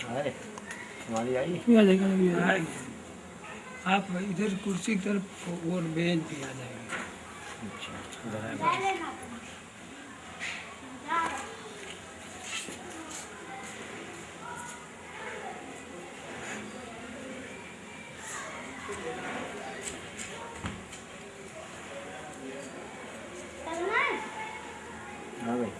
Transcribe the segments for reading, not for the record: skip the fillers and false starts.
हमारी आई आ जाएगा अभी आएंगे। आप इधर कुर्सी की तरफ और बेंच पे आ जाएंगे। अच्छा इधर है हाँ भाई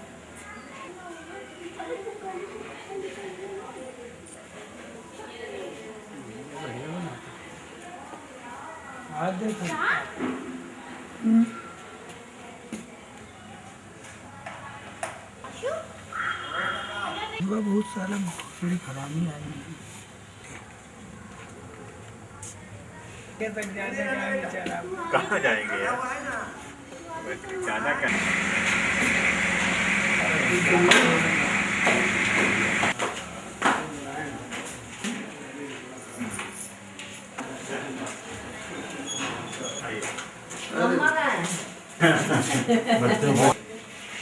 आज देखो बहुत सारा थोड़ी खराबी आई तक जाने का बेचारा कहाँ जाएंगे यार जाना कहाँ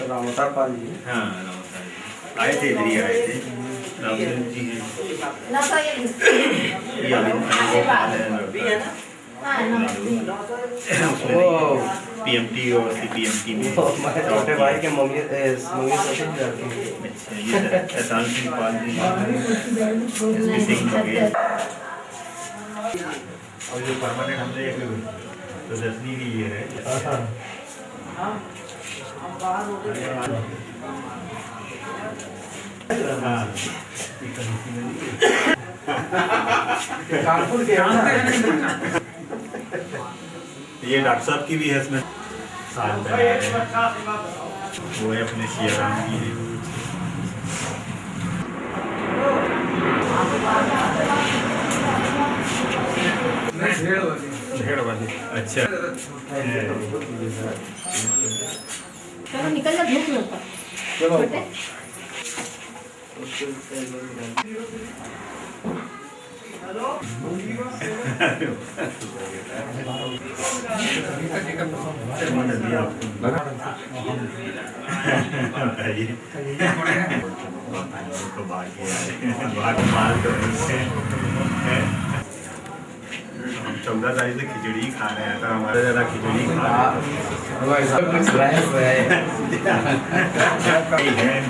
रामोतार पाल जी हाँ आए थे इधर ही आए थे रामचंद्र जी हैं पीएमटी और सीपीएमटी में छोटे भाई के मम्मी ससुर जाते हैं। अच्छा ये शैतान सिंह पाल जी सिंह बघेल और जो परमानेंट हमने एक प्रदर्शनी भी ये है कानपुर के ये डॉक्टर साहब की भी है इसमें साल वो है अपने सियाराम की है भेड़ वाली अच्छा चलो निकल जा धूप में ऊपर चलो तो बाकी माल तो 14 तारीख से खिचड़ी खा रहे हैं तो हमारे ज़्यादा खिचड़ी खा रहे हैं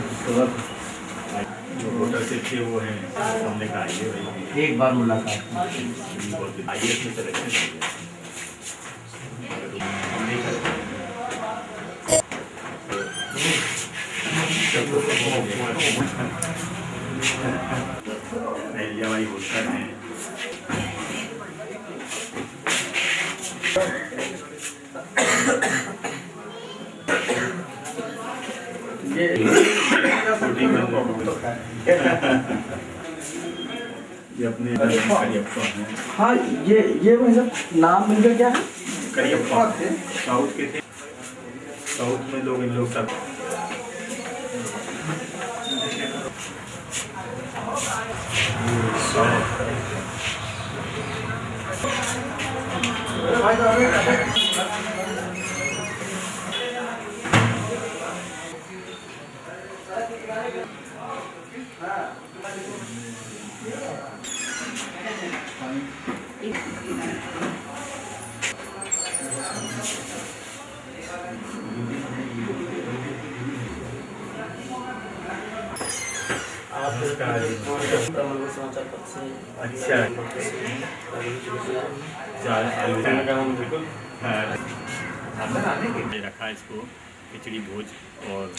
जो होटल से थे वो हैं हमने कहा आइए भाई एक बार मुलाकात आइए इसमें सिलेक्शन एलिया भाई होटल हैं ये अपने करियप्पा हैं। हाँ ये भाई साहब नाम मिलकर क्या है करियप्पा साउथ के थे साउथ में लोग इन लोग सब अच्छा हमने रखा इसको खिचड़ी भोज और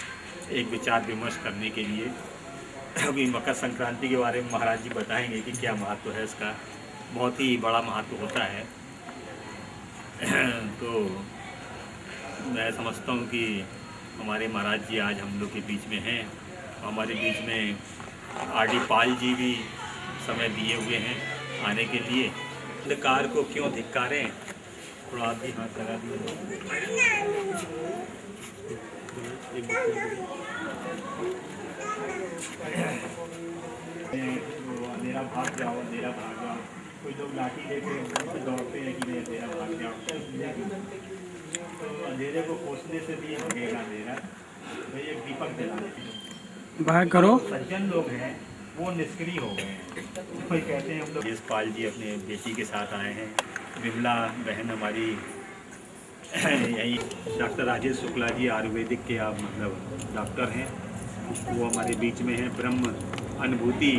एक विचार विमर्श करने के लिए अभी मकर संक्रांति के बारे में महाराज जी बताएंगे कि क्या महत्व है इसका। बहुत ही बड़ा महत्व होता है। तो मैं समझता हूँ कि हमारे महाराज जी आज हम लोग के बीच में हैं। हमारे बीच में आर.डी. पाल जी भी समय दिए हुए हैं आने के लिए। अंधकार को क्यों धिक्कारें, थोड़ा आप भी हाथ लगा दिए। अंधेरा भाग जाओ, अंधेरा भाग जाओ। कोई लोग लाठी लेके दौड़ते हैं कि नहीं अंधेरा भाग जाओ। तो अंधेरे को कोसने से भी भगेगा अंधेरा। तो एक दीपक जला बाहर करो। सज्जन लोग हैं वो निष्क्रिय हो गए हैं। कोई कहते हैं हम लोग यशपाल जी अपने बेटी के साथ आए हैं। विमला बहन हमारी यही डॉक्टर राजेश शुक्ला जी आयुर्वेदिक के आप मतलब डॉक्टर हैं, वो हमारे बीच में हैं। ब्रह्म अनुभूति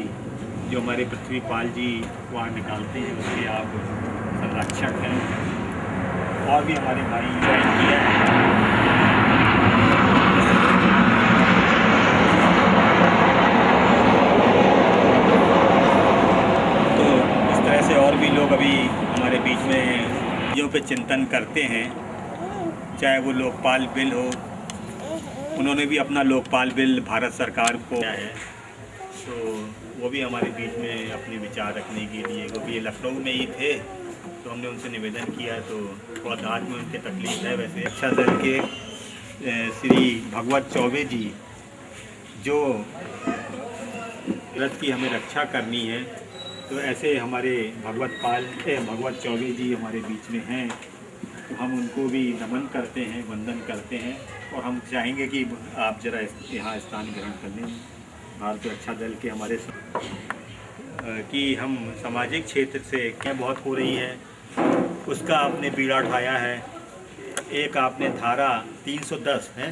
जो हमारे पृथ्वीपाल जी वहाँ निकालते हैं उसके आप संरक्षक हैं। और भी हमारे भाई ज्वाइन किया है। तो इस तरह से और भी लोग अभी हमारे बीच में जो पे चिंतन करते हैं, चाहे वो लोकपाल बिल हो, उन्होंने भी अपना लोकपाल बिल भारत सरकार को दिया है, तो वो भी हमारे बीच में अपने विचार रखने के लिए, वो भी लखनऊ में ही थे, तो हमने उनसे निवेदन किया। तो बहुत आज में उनकी तकलीफ है। वैसे रक्षा दल के श्री भगवत चौबे जी जो रथ की हमें रक्षा करनी है, तो ऐसे हमारे भगवत चौबे जी हमारे बीच में हैं, तो हम उनको भी नमन करते हैं, वंदन करते हैं। और हम चाहेंगे कि आप ज़रा यहाँ स्थान ग्रहण कर लें। भारत रक्षा दल के हमारे कि हम सामाजिक क्षेत्र से क्या बहुत हो रही है उसका आपने बीड़ा उठाया है। एक आपने धारा 310 है,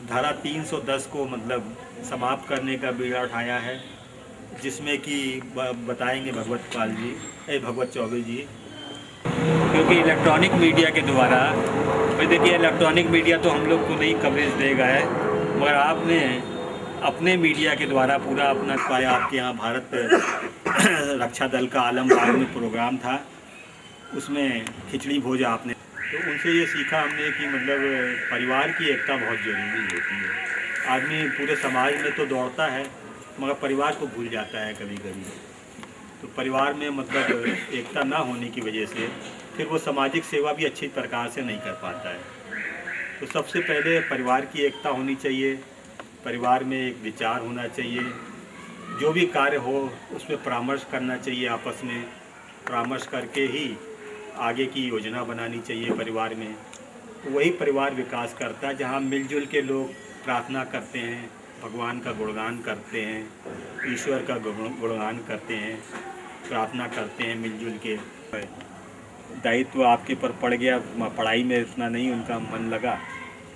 धारा 310 को मतलब समाप्त करने का बीड़ा उठाया है, जिसमें कि बताएंगे भगवत चौबे जी। क्योंकि इलेक्ट्रॉनिक मीडिया के द्वारा, भाई देखिए इलेक्ट्रॉनिक मीडिया तो हम लोग को नहीं कवरेज देगा है, मगर आपने अपने मीडिया के द्वारा पूरा अपना पाया। आपके यहाँ भारत रक्षा दल का आलमबाग में प्रोग्राम था, उसमें खिचड़ी भोज आपने, तो उनसे ये सीखा हमने कि मतलब परिवार की एकता बहुत ज़रूरी होती है। आदमी पूरे समाज में तो दौड़ता है मगर परिवार को भूल जाता है कभी कभी। तो परिवार में मतलब एकता ना होने की वजह से फिर वो सामाजिक सेवा भी अच्छी प्रकार से नहीं कर पाता है। तो सबसे पहले परिवार की एकता होनी चाहिए, परिवार में एक विचार होना चाहिए, जो भी कार्य हो उसमें परामर्श करना चाहिए, आपस में परामर्श करके ही आगे की योजना बनानी चाहिए परिवार में। तो वही परिवार विकास करता है, जहाँ मिलजुल के लोग प्रार्थना करते हैं, भगवान का गुणगान करते हैं, ईश्वर का गुणगान करते हैं, प्रार्थना करते हैं मिलजुल के। दायित्व आपके पर पड़ गया, पढ़ाई में इतना नहीं उनका मन लगा,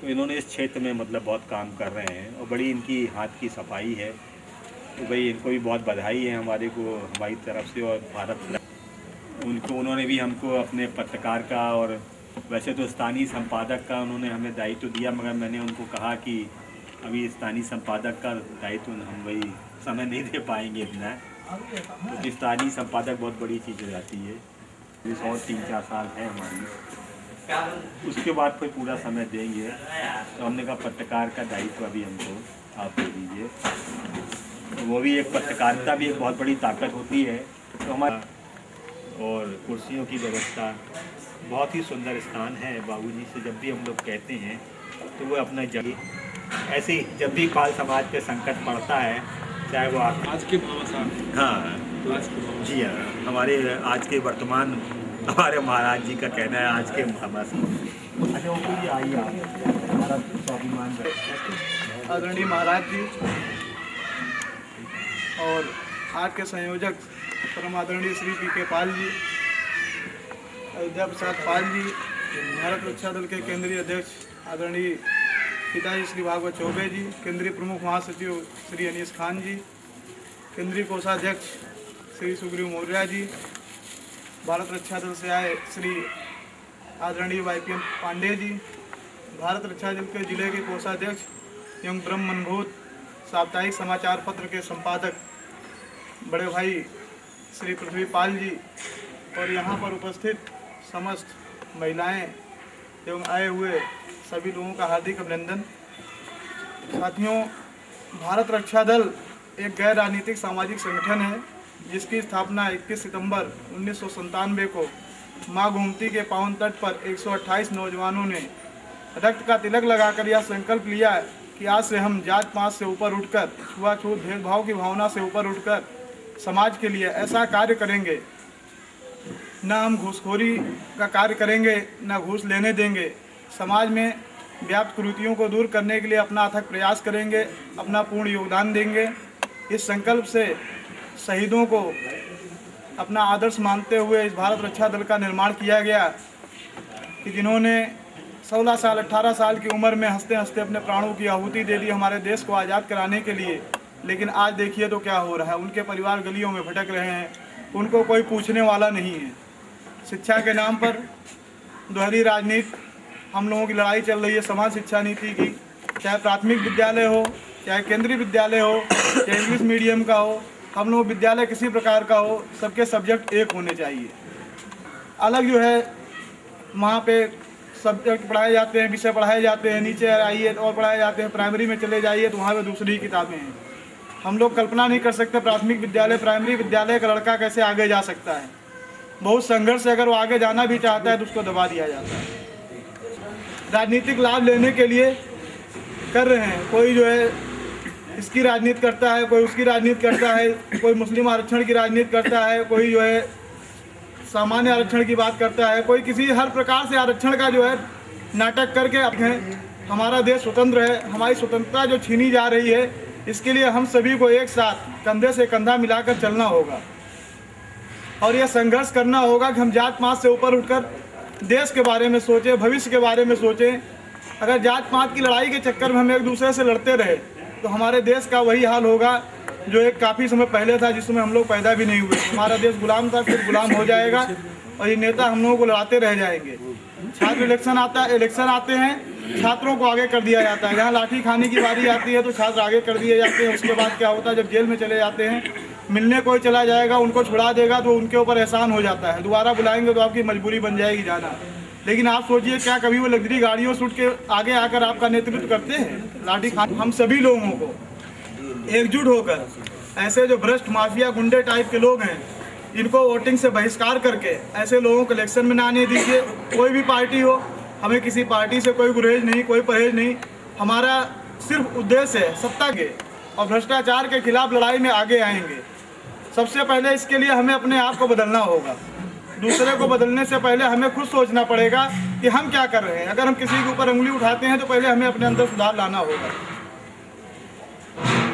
तो इन्होंने इस क्षेत्र में मतलब बहुत काम कर रहे हैं और बड़ी इनकी हाथ की सफाई है। तो भाई इनको भी बहुत बधाई है हमारी तरफ से। और भारत उन्होंने भी हमको अपने पत्रकार का, और वैसे तो स्थानीय संपादक का उन्होंने हमें दायित्व दिया, मगर मैंने उनको कहा कि अभी स्थानीय संपादक का दायित्व हम वही समय नहीं दे पाएंगे इतना, क्योंकि स्थानीय संपादक बहुत बड़ी चीज़ हो जाती है। इस और 3-4 साल है हमारी, उसके बाद कोई पूरा समय देंगे। तो हमने कहा पत्रकार का दायित्व अभी हमको आप दे दीजिए। तो वो भी एक पत्रकारिता भी एक बहुत बड़ी ताकत होती है। तो हमारा और कुर्सियों की व्यवस्था बहुत ही सुंदर स्थान है। बाबूजी से जब भी हम लोग कहते हैं तो वो अपना जगह ऐसे ही, जब भी पाल समाज पे संकट पड़ता है, चाहे वो आज के हाँ जी हाँ, हमारे आज के वर्तमान हमारे महाराज जी का कहना है आज के अच्छा वो भी आइए हमारा स्वाभिमान आदरणीय महाराज जी और आज के संयोजक परम आदरणीय श्री पी.के. पाल जी, अयोध्या प्रसाद पाल जी, भारत रक्षा दल के केंद्रीय अध्यक्ष आदरणीय पिताजी श्री भागवत चौबे जी, केंद्रीय प्रमुख महासचिव श्री अनीस खान जी, केंद्रीय कोषाध्यक्ष श्री सुग्रीव मौर्य जी, भारत रक्षा दल से आए श्री आदरणीय वाईपीएन पांडे जी, भारत रक्षा दल के जिले के कोषाध्यक्ष एवं ब्रह्म अनुभूत साप्ताहिक समाचार पत्र के संपादक बड़े भाई श्री पृथ्वीपाल जी, और यहाँ पर उपस्थित समस्त महिलाएं एवं आए हुए सभी लोगों का हार्दिक अभिनंदन। साथियों, भारत रक्षा दल एक गैर राजनीतिक सामाजिक संगठन है जिसकी स्थापना 21 सितंबर 1997 को माँ गोमती के पावन तट पर 128 नौजवानों ने रक्त का तिलक लगाकर यह संकल्प लिया कि आज से हम जात पात से ऊपर उठकर, छुआछूत भेदभाव की भावना से ऊपर उठकर समाज के लिए ऐसा कार्य करेंगे, न हम घूसखोरी का कार्य करेंगे, न घूस लेने देंगे, समाज में व्याप्त कुरीतियों को दूर करने के लिए अपना अथक प्रयास करेंगे, अपना पूर्ण योगदान देंगे इस संकल्प से शहीदों को अपना आदर्श मानते हुए इस भारत रक्षा दल का निर्माण किया गया कि जिन्होंने 16 साल 18 साल की उम्र में हंसते हंसते अपने प्राणों की आहुति दे दी हमारे देश को आज़ाद कराने के लिए। लेकिन आज देखिए तो क्या हो रहा है, उनके परिवार गलियों में भटक रहे हैं, उनको कोई पूछने वाला नहीं है। शिक्षा के नाम पर दोहरी राजनीति, हम लोगों की लड़ाई चल रही है समाज शिक्षा नीति की, चाहे प्राथमिक विद्यालय हो, चाहे केंद्रीय विद्यालय हो, चाहे इंग्लिश मीडियम का हो, हम लोग विद्यालय किसी प्रकार का हो, सबके सब्जेक्ट एक होने चाहिए। अलग जो है वहाँ पे सब्जेक्ट पढ़ाए जाते हैं, विषय पढ़ाए जाते हैं, नीचे आइए और पढ़ाए जाते हैं, प्राइमरी में चले जाइए तो वहाँ पे दूसरी किताबें हैं। हम लोग कल्पना नहीं कर सकते प्राथमिक विद्यालय प्राइमरी विद्यालय का लड़का कैसे आगे जा सकता है। बहुत संघर्ष से अगर वो आगे जाना भी चाहता है तो उसको दबा दिया जाता है। राजनीतिक लाभ लेने के लिए कर रहे हैं, कोई जो है इसकी राजनीति करता है, कोई उसकी राजनीति करता है, कोई मुस्लिम आरक्षण की राजनीति करता है, कोई जो है सामान्य आरक्षण की बात करता है, कोई किसी हर प्रकार से आरक्षण का जो है नाटक करके हमारा देश स्वतंत्र है, हमारी स्वतंत्रता जो छीनी जा रही है, इसके लिए हम सभी को एक साथ कंधे से कंधा मिलाकर चलना होगा और यह संघर्ष करना होगा कि हम जात पात से ऊपर उठकर देश के बारे में सोचें, भविष्य के बारे में सोचें। अगर जात पात की लड़ाई के चक्कर में हम एक दूसरे से लड़ते रहे तो हमारे देश का वही हाल होगा जो एक काफ़ी समय पहले था, जिसमें हम लोग पैदा भी नहीं हुए। हमारा देश गुलाम था, फिर गुलाम हो जाएगा और ये नेता हम लोगों को लड़ाते रह जाएंगे। छात्र इलेक्शन आते हैं, छात्रों को आगे कर दिया जाता है। जहाँ लाठी खाने की बारी आती है तो छात्र आगे कर दिए जाते हैं। उसके बाद क्या होता है, जब जेल में चले जाते हैं, मिलने कोई चला जाएगा, उनको छुड़ा देगा तो उनके ऊपर एहसान हो जाता है, दोबारा बुलाएंगे तो आपकी मजबूरी बन जाएगी जाना। लेकिन आप सोचिए, क्या कभी वो लग्जरी गाड़ियों से उठ के आगे आकर आपका नेतृत्व करते हैं? लाठी खान हम सभी लोगों को एकजुट होकर ऐसे जो भ्रष्ट माफिया गुंडे टाइप के लोग हैं, इनको वोटिंग से बहिष्कार करके ऐसे लोगों को इलेक्शन में ना आने दीजिए। कोई भी पार्टी हो, हमें किसी पार्टी से कोई गुरेज नहीं, कोई परहेज नहीं। हमारा सिर्फ उद्देश्य है सत्ता के और भ्रष्टाचार के खिलाफ लड़ाई में आगे आएंगे। सबसे पहले इसके लिए हमें अपने आप को बदलना होगा। दूसरे को बदलने से पहले हमें खुद सोचना पड़ेगा कि हम क्या कर रहे हैं। अगर हम किसी के ऊपर उंगली उठाते हैं तो पहले हमें अपने अंदर सुधार लाना होगा।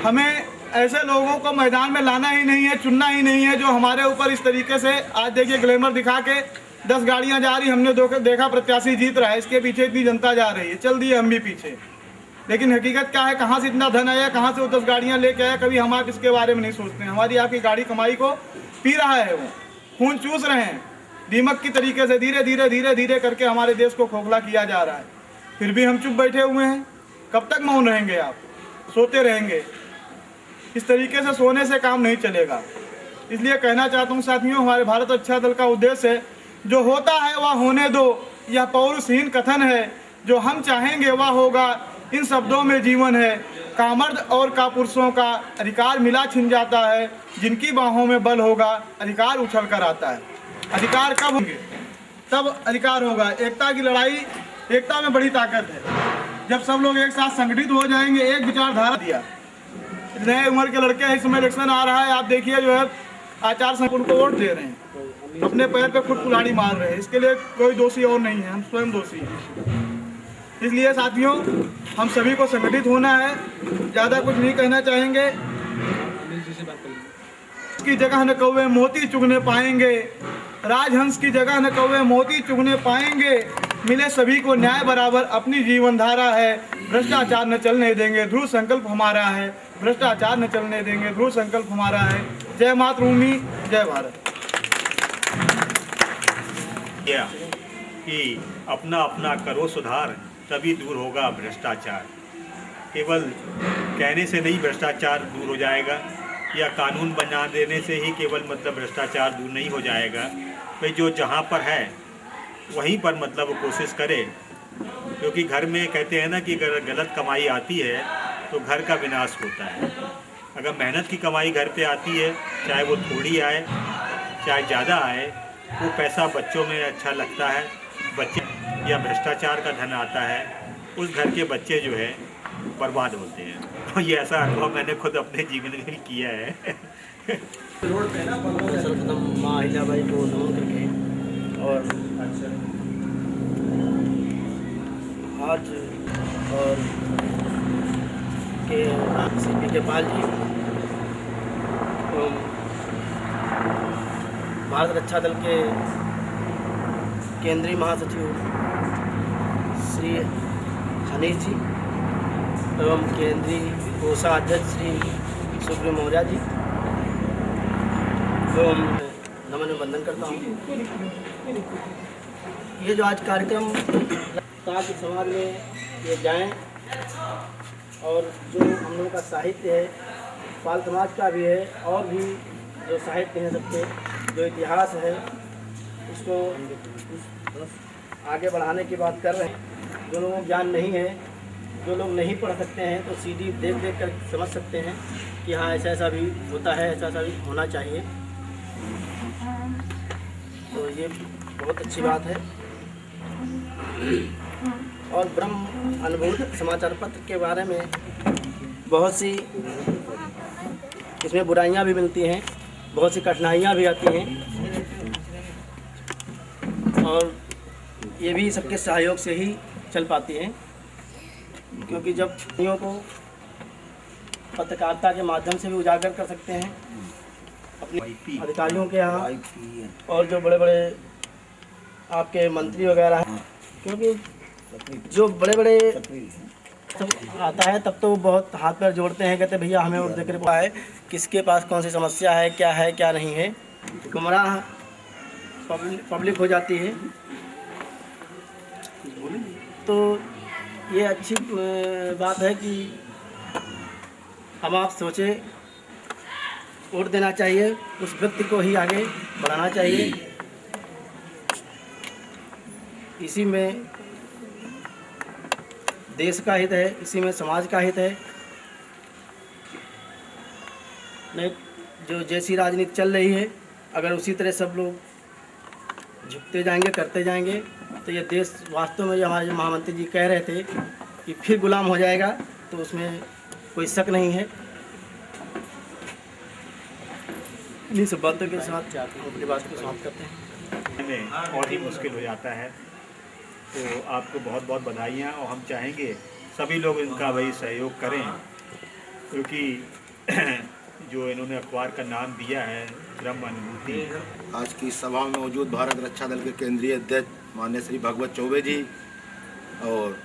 हमें ऐसे लोगों को मैदान में लाना ही नहीं है, चुनना ही नहीं है जो हमारे ऊपर इस तरीके से, आज देखिए ग्लैमर दिखा के 10 गाड़ियां जा रही, हमने देखा प्रत्याशी जीत रहा है, इसके पीछे इतनी जनता जा रही है, चल दिए हम भी पीछे। लेकिन हकीकत क्या है, कहाँ से इतना धन आया, कहाँ से वो 10 गाड़ियां लेके आया, कभी हम आप इसके बारे में नहीं सोचते हैं। हमारी आपकी गाड़ी कमाई को पी रहा है, वो खून चूस रहे हैं दीमक की तरीके से, धीरे धीरे धीरे धीरे करके हमारे देश को खोखला किया जा रहा है। फिर भी हम चुप बैठे हुए हैं। कब तक मौन रहेंगे आप? सोते रहेंगे? इस तरीके से सोने से काम नहीं चलेगा। इसलिए कहना चाहता हूँ साथियों, हमारे भारत रक्षा दल का उद्देश्य है, जो होता है वह होने दो, यह पौरुषहीन कथन है, जो हम चाहेंगे वह होगा, इन शब्दों में जीवन है। कामर्द और कापुरुषों का अधिकार मिला छिन जाता है, जिनकी बाहों में बल होगा अधिकार उछल कर आता है। अधिकार कब होंगे? तब अधिकार होगा। एकता की लड़ाई, एकता में बड़ी ताकत है। जब सब लोग एक साथ संगठित हो जाएंगे, एक विचारधारा दिया। नए उम्र के लड़के हैं, इस समय इलेक्शन आ रहा है, आप देखिए जो है आचार संहिता उनको वोट दे रहे हैं, अपने पैर पे खुद कुल्हाड़ी मार रहे हैं। इसके लिए कोई दोषी और नहीं है, हम स्वयं दोषी हैं। इसलिए साथियों, हम सभी को संगठित होना है। ज़्यादा कुछ नहीं कहना चाहेंगे। की जगह न कौवे मोती चुगने पाएंगे, राजहंस की जगह न कौवे मोती चुगने पाएंगे। मिले सभी को न्याय बराबर अपनी जीवन धारा है, भ्रष्टाचार न चलने देंगे ध्रुव संकल्प हमारा है, भ्रष्टाचार न चलने देंगे ध्रुव संकल्प हमारा है। जय मातृभूमि, जय भारत। कि अपना अपना करो सुधार, तभी दूर होगा भ्रष्टाचार। केवल कहने से नहीं भ्रष्टाचार दूर हो जाएगा, या कानून बना देने से ही केवल मतलब भ्रष्टाचार दूर नहीं हो जाएगा। भाई जो जहाँ पर है वहीं पर मतलब कोशिश करे, क्योंकि घर में कहते हैं ना कि अगर गलत कमाई आती है तो घर का विनाश होता है। अगर मेहनत की कमाई घर पे आती है, चाहे वो थोड़ी आए चाहे ज़्यादा आए, वो पैसा बच्चों में अच्छा लगता है। बच्चे या भ्रष्टाचार का धन आता है, उस घर के बच्चे जो है बर्बाद होते हैं। और ये ऐसा अनुभव मैंने खुद अपने जीवन में किया है। सर्वप्रथम माँ अहिल्याबाई को नमन करके, और आज और के CP के पाल जी भारत रक्षा दल के केंद्रीय महासचिव श्री अनिल जी एवं केंद्रीय कोषाध्यक्ष श्री सुब्रमण्यम मौर्य जी एवं नमन वंदन करता हूँ। ये जो आज कार्यक्रम ताकि समाज में ये जाएं और जो हम लोगों का साहित्य है, पाल समाज का भी है और भी जो साहित्य है सबके, जो इतिहास है, उसको आगे बढ़ाने की बात कर रहे हैं। जो लोगों को ज्ञान नहीं है, जो लोग नहीं पढ़ सकते हैं, तो सीडी देख देख कर समझ सकते हैं कि हाँ ऐसा ऐसा भी होता है, ऐसा ऐसा भी होना चाहिए। तो ये बहुत अच्छी बात है। और ब्रह्म अनुभूत समाचार पत्र के बारे में बहुत सी इसमें बुराइयां भी मिलती हैं, बहुत सी कठिनाइयां भी आती हैं और ये भी सबके सहयोग से ही चल पाती हैं, क्योंकि जब व्यक्तियों को पत्रकारिता के माध्यम से भी उजागर कर सकते हैं अपने अधिकारियों के यहाँ और जो बड़े बड़े आपके मंत्री वगैरह हैं, क्योंकि जो बड़े बड़े सब आता है तब तो वो बहुत हाथ पैर जोड़ते हैं, कहते भैया हमें और देख रहे है किसके पास कौन सी समस्या है क्या नहीं है, गुमराह पब्लिक हो जाती है। तो ये अच्छी बात है कि हम आप सोचे वोट देना चाहिए, उस व्यक्ति को ही आगे बढ़ाना चाहिए। इसी में देश का हित है, इसी में समाज का हित है। नहीं जो जैसी राजनीति चल रही है, अगर उसी तरह सब लोग झुकते जाएंगे, करते जाएंगे, तो ये देश वास्तव में जो हमारे महामंत्री जी कह रहे थे कि फिर गुलाम हो जाएगा, तो उसमें कोई शक नहीं है। इन्हीं सब बातों के साथ अपनी बात को समाप्त करते हैं। में और ही मुश्किल हो जाता है। तो आपको बहुत बहुत बधाइयाँ, और हम चाहेंगे सभी लोग इनका वही सहयोग करें, क्योंकि जो इन्होंने अखबार का नाम दिया है ब्रह्म अनुभूति। आज की सभा में मौजूद भारत रक्षा दल के केंद्रीय अध्यक्ष माननीय श्री भगवत चौबे जी और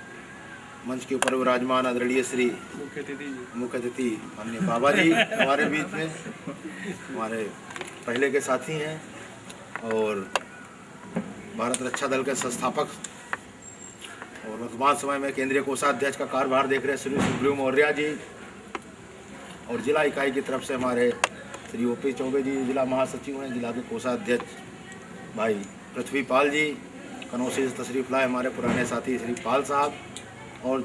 मंच के ऊपर विराजमान आदरणीय श्री मुख्य अतिथि माननीय बाबा जी हमारे बीच में हमारे पहले के साथी हैं, और भारत रक्षा दल के संस्थापक और वर्तमान समय में केंद्रीय कोषाध्यक्ष का कार्यभार देख रहे श्री सुब्रमण्यम मौर्य जी, और जिला इकाई की तरफ से हमारे श्री ओपी चौबे जी जिला महासचिव हैं, जिला के कोषाध्यक्ष भाई पृथ्वी पाल जी, कनौसी से तशरीफ लाए हमारे पुराने साथी श्री पाल साहब, और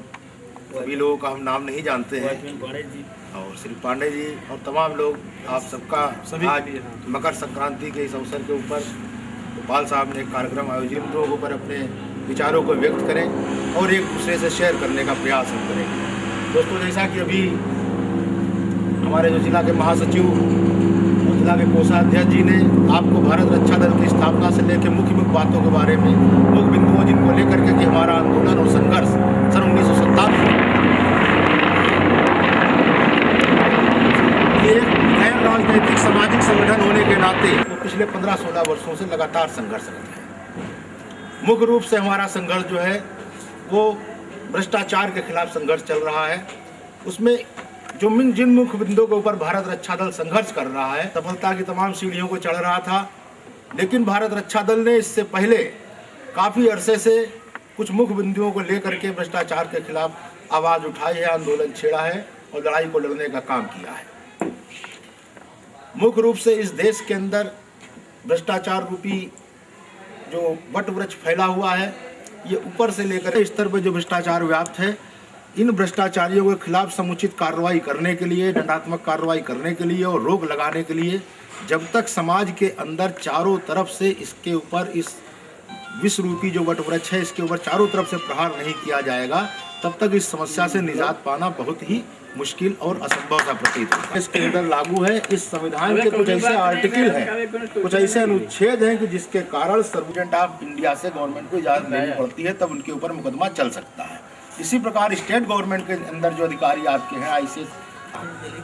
सभी लोगों का हम नाम नहीं जानते हैं, और श्री पांडे जी और तमाम लोग, आप सबका आज मकर संक्रांति के इस अवसर के ऊपर पाल साहब ने एक कार्यक्रम आयोजित लोगों पर अपने विचारों को व्यक्त करें और एक दूसरे से शेयर करने का प्रयास हम करें। दोस्तों, जैसा कि अभी हमारे जो जिला के महासचिव और जिला के कोषाध्यक्ष जी ने आपको भारत रक्षा दल की स्थापना से लेकर मुख्य बातों के बारे में, मुख्य बिंदुओं जिनको लेकर के कि हमारा आंदोलन और संघर्ष सन 1957 ये गैर राजनीतिक सामाजिक संगठन होने के नाते वो पिछले 15-16 वर्षों से लगातार संघर्षरत है। मुख्य रूप से हमारा संघर्ष जो है वो भ्रष्टाचार के खिलाफ संघर्ष चल रहा है। उसमें जो जिन मुख्य बिंदुओं के ऊपर भारत रक्षा दल संघर्ष कर रहा है, सफलता की तमाम सीढ़ियों को चढ़ रहा था, लेकिन भारत रक्षा दल ने इससे पहले काफ़ी अरसे से कुछ मुख्य बिंदुओं को लेकर के भ्रष्टाचार के खिलाफ आवाज़ उठाई है, आंदोलन छेड़ा है और लड़ाई को लड़ने का काम किया है। मुख्य रूप से इस देश के अंदर भ्रष्टाचार रूपी जो वट वृक्ष फैला हुआ है, ये ऊपर से लेकर स्तर पर जो भ्रष्टाचार व्याप्त है, इन भ्रष्टाचारियों के खिलाफ समुचित कार्रवाई करने के लिए, दंडात्मक कार्रवाई करने के लिए और रोक लगाने के लिए जब तक समाज के अंदर चारों तरफ से इसके ऊपर, इस विश्व रूपी जो वट वृक्ष है, इसके ऊपर चारों तरफ से प्रहार नहीं किया जाएगा, तब तक इस समस्या से निजात पाना बहुत ही मुश्किल और असंभव सा प्रतीत होता है। इसके अंदर लागू है, इस संविधान के कुछ ऐसे आर्टिकल हैं, कुछ ऐसे अनुच्छेद हैं कि जिसके कारण सर्विसेंट ऑफ इंडिया से गवर्नमेंट को इजाज़त लेनी पड़ती है, तब उनके ऊपर मुकदमा चल सकता है। इसी प्रकार स्टेट गवर्नमेंट के अंदर जो अधिकारी आपके हैं, ICS,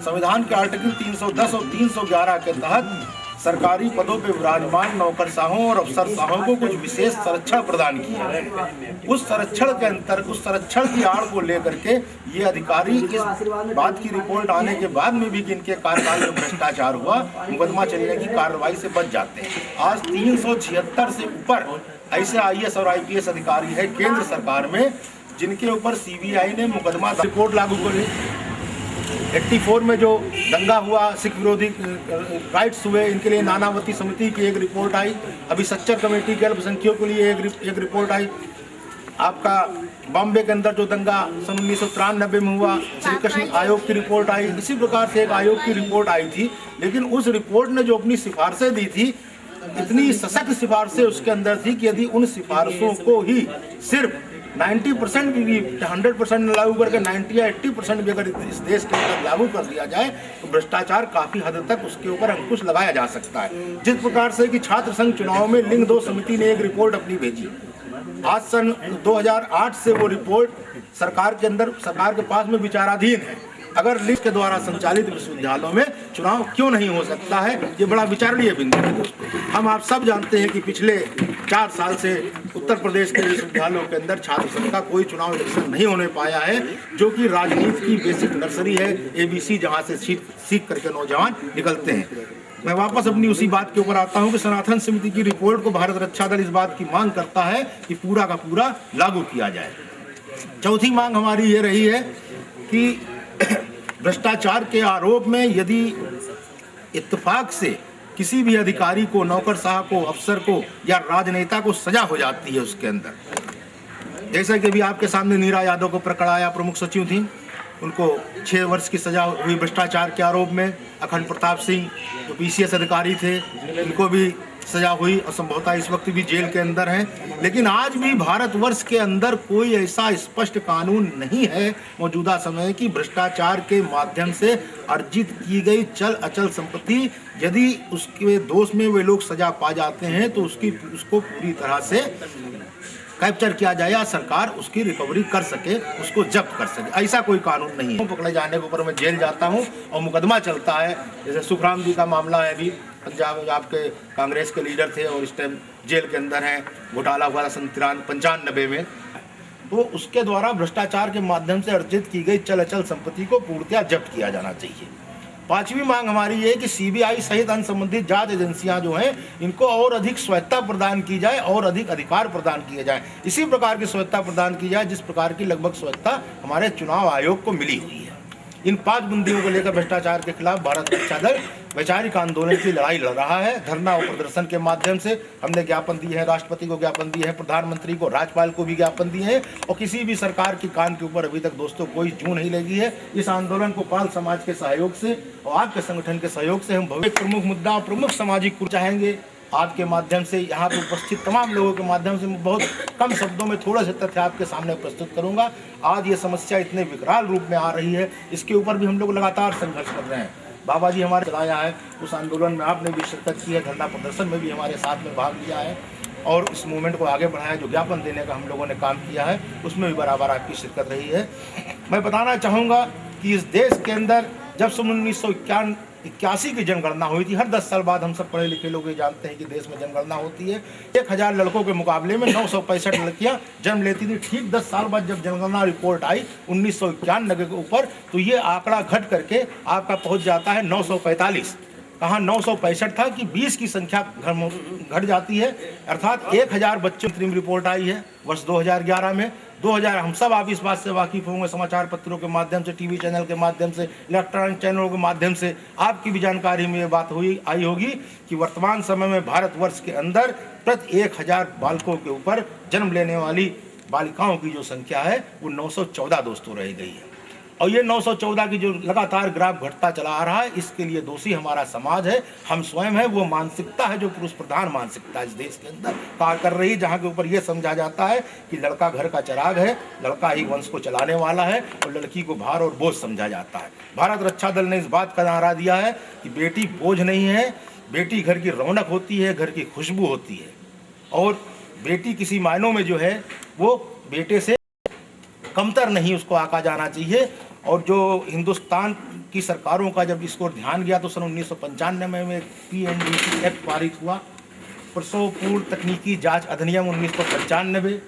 संविधान के आर्टिकल 310 और 311 के तहत सरकारी पदों पर विराजमान नौकरशाहों और अफसरशाहों को कुछ विशेष संरक्षण प्रदान किया। उस संरक्षण की आड़ को लेकर के ये अधिकारी इस बात की रिपोर्ट आने के बाद में भी कि इनके कार्यकाल में भ्रष्टाचार हुआ, मुकदमा चलने की कार्रवाई से बच जाते हैं। आज 376 से ऊपर ऐसे IAS और IPS अधिकारी है केंद्र सरकार में जिनके ऊपर CBI ने मुकदमा रिपोर्ट लागू करी। 84 में जो दंगा हुआ, सिख विरोधी राइट्स हुए, इनके लिए नानावती समिति की एक रिपोर्ट आई। अभी सच्चर कमेटी के अल्पसंख्यकों के लिए एक रिपोर्ट आई। आपका बॉम्बे के अंदर जो दंगा सन 1993 में हुआ, श्री कृष्ण आयोग की रिपोर्ट आई। इसी प्रकार से एक आयोग की रिपोर्ट आई थी, लेकिन उस रिपोर्ट ने जो अपनी सिफारिशें दी थी, इतनी सशक्त सिफारिशें उसके अंदर थी कि यदि उन सिफारिशों को ही सिर्फ 90% भी 100% लागू करके 90 या 80% भी अगर इस देश के अंदर लागू कर दिया जाए तो भ्रष्टाचार काफ़ी हद तक उसके ऊपर अंकुश लगाया जा सकता है। जिस प्रकार से कि छात्र संघ चुनाव में लिंग 2 समिति ने एक रिपोर्ट अपनी भेजी। आज सन 2008 से वो रिपोर्ट सरकार के पास में विचाराधीन है। अगर लिंग के द्वारा संचालित विश्वविद्यालयों में चुनाव क्यों नहीं हो सकता है, ये बड़ा विचारणीय बिंदु है दोस्तों। हम आप सब जानते हैं कि पिछले 4 साल से उत्तर प्रदेश के विश्वविद्यालयों के अंदर छात्र संघ का कोई चुनाव इलेक्शन नहीं होने पाया है, जो कि राजनीति की बेसिक नर्सरी है, ABC, जहाँ से सीख करके नौजवान निकलते हैं। मैं वापस अपनी उसी बात के ऊपर आता हूं कि सनातन समिति की रिपोर्ट को भारत रक्षा दल इस बात की मांग करता है कि पूरा का पूरा लागू किया जाए। चौथी मांग हमारी ये रही है कि भ्रष्टाचार के आरोप में यदि इत्तेफाक से किसी भी अधिकारी को, नौकरशाह को, अफसर को या राजनेता को सजा हो जाती है उसके अंदर, जैसा कि अभी आपके सामने नीरा यादव को पकड़ाया, प्रमुख सचिव थी, उनको 6 वर्ष की सजा हुई भ्रष्टाचार के आरोप में। अखंड प्रताप सिंह जो PCS अधिकारी थे, उनको भी सजा हुई और संभवतः इस वक्त भी जेल के अंदर हैं। लेकिन आज भी भारतवर्ष के अंदर कोई ऐसा स्पष्ट कानून नहीं है मौजूदा समय की भ्रष्टाचार के माध्यम से अर्जित की गई चल अचल संपत्ति यदि उसके दोष में वे लोग सजा पा जाते हैं तो उसको पूरी तरह से कैप्चर किया जाए या सरकार उसकी रिकवरी कर सके, उसको जब्त कर सके। ऐसा कोई कानून नहीं है। पकड़े जाने के ऊपर मैं जेल जाता हूं और मुकदमा चलता है। जैसे सुखराम जी का मामला है, अभी पंजाब में आपके कांग्रेस के लीडर थे और इस टाइम जेल के अंदर हैं, घोटाला हुआ था सन 95 में। तो उसके द्वारा भ्रष्टाचार के माध्यम से अर्जित की गई चल अचल संपत्ति को पूर्णतः जब्त किया जाना चाहिए। 5वीं मांग हमारी ये कि CBI सहित अन्य संबंधित जांच एजेंसियां जो हैं, इनको और अधिक स्वायत्ता प्रदान की जाए और अधिक अधिकार प्रदान किए जाए। इसी प्रकार की स्वायत्ता प्रदान की जाए जिस प्रकार की लगभग स्वायत्ता हमारे चुनाव आयोग को मिली हुई है। इन 5 बिंदुओं को लेकर भ्रष्टाचार के खिलाफ भारत रक्षा दल वैचारिक आंदोलन की लड़ाई लड़ रहा है। धरना और प्रदर्शन के माध्यम से हमने ज्ञापन दिए हैं, राष्ट्रपति को ज्ञापन दिए हैं, प्रधानमंत्री को, राज्यपाल को भी ज्ञापन दिए हैं और किसी भी सरकार की कान के ऊपर अभी तक दोस्तों कोई जू नहीं लगी है। इस आंदोलन को पाल समाज के सहयोग से और आपके संगठन के सहयोग से हम भविष्य प्रमुख मुद्दा, प्रमुख सामाजिक कुछ चाहेंगे आपके माध्यम से, यहाँ पर उपस्थित तमाम लोगों के माध्यम से मैं बहुत कम शब्दों में थोड़ा सा तथ्य आपके सामने प्रस्तुत करूँगा। आज ये समस्या इतने विकराल रूप में आ रही है, इसके ऊपर भी हम लोग लगातार संघर्ष कर रहे हैं। बाबा जी हमारे चलाया है, उस आंदोलन में आपने भी शिरकत की है, धरना प्रदर्शन में भी हमारे साथ में भाग लिया है और इस मूवमेंट को आगे बढ़ाया, जो ज्ञापन देने का हम लोगों ने काम किया है उसमें भी बराबर आपकी शिरकत रही है। मैं बताना चाहूँगा कि इस देश के अंदर जब सन 1981 की जनगणना हुई थी, हर 10 साल बाद हम सब पढ़े लिखे लोग ये जानते हैं कि देश में जनगणना होती है। 1000 लड़कों के मुकाबले में 965 लड़कियां जन्म लेती थी। ठीक 10 साल बाद जब जनगणना रिपोर्ट आई 1991 के ऊपर, तो ये आंकड़ा घट करके आपका पहुंच जाता है 945। कहाँ 965 था कि 20 की संख्या घट जाती है, अर्थात 1000 बच्चों की रिपोर्ट आई है वर्ष 2011 में। 2000 हम सब आप इस बात से वाकिफ़ होंगे, समाचार पत्रों के माध्यम से, TV चैनल के माध्यम से, इलेक्ट्रॉनिक चैनलों के माध्यम से आपकी भी जानकारी में ये बात आई होगी कि वर्तमान समय में भारतवर्ष के अंदर प्रति 1000 बालकों के ऊपर जन्म लेने वाली बालिकाओं की जो संख्या है वो 914 दोस्तों रह गई है। और ये 914 की जो लगातार ग्राफ घटता चला आ रहा है, इसके लिए दोषी हमारा समाज है, हम स्वयं है। वो मानसिकता है जो पुरुष प्रधान मानसिकता इस देश के अंदर कार्य कर रही है, जहाँ के ऊपर ये समझा जाता है कि लड़का घर का चिराग है, लड़का ही वंश को चलाने वाला है और लड़की को भार और बोझ समझा जाता है। भारत रक्षा दल ने इस बात का नारा दिया है कि बेटी बोझ नहीं है, बेटी घर की रौनक होती है, घर की खुशबू होती है और बेटी किसी मायनों में जो है वो बेटे से कमतर नहीं उसको आका जाना चाहिए। और जो हिंदुस्तान की सरकारों का जब इसको ध्यान गया तो सन 1995 में PNDT एक्ट पारित हुआ, प्रसव पूर्व तकनीकी जांच अधिनियम 1995,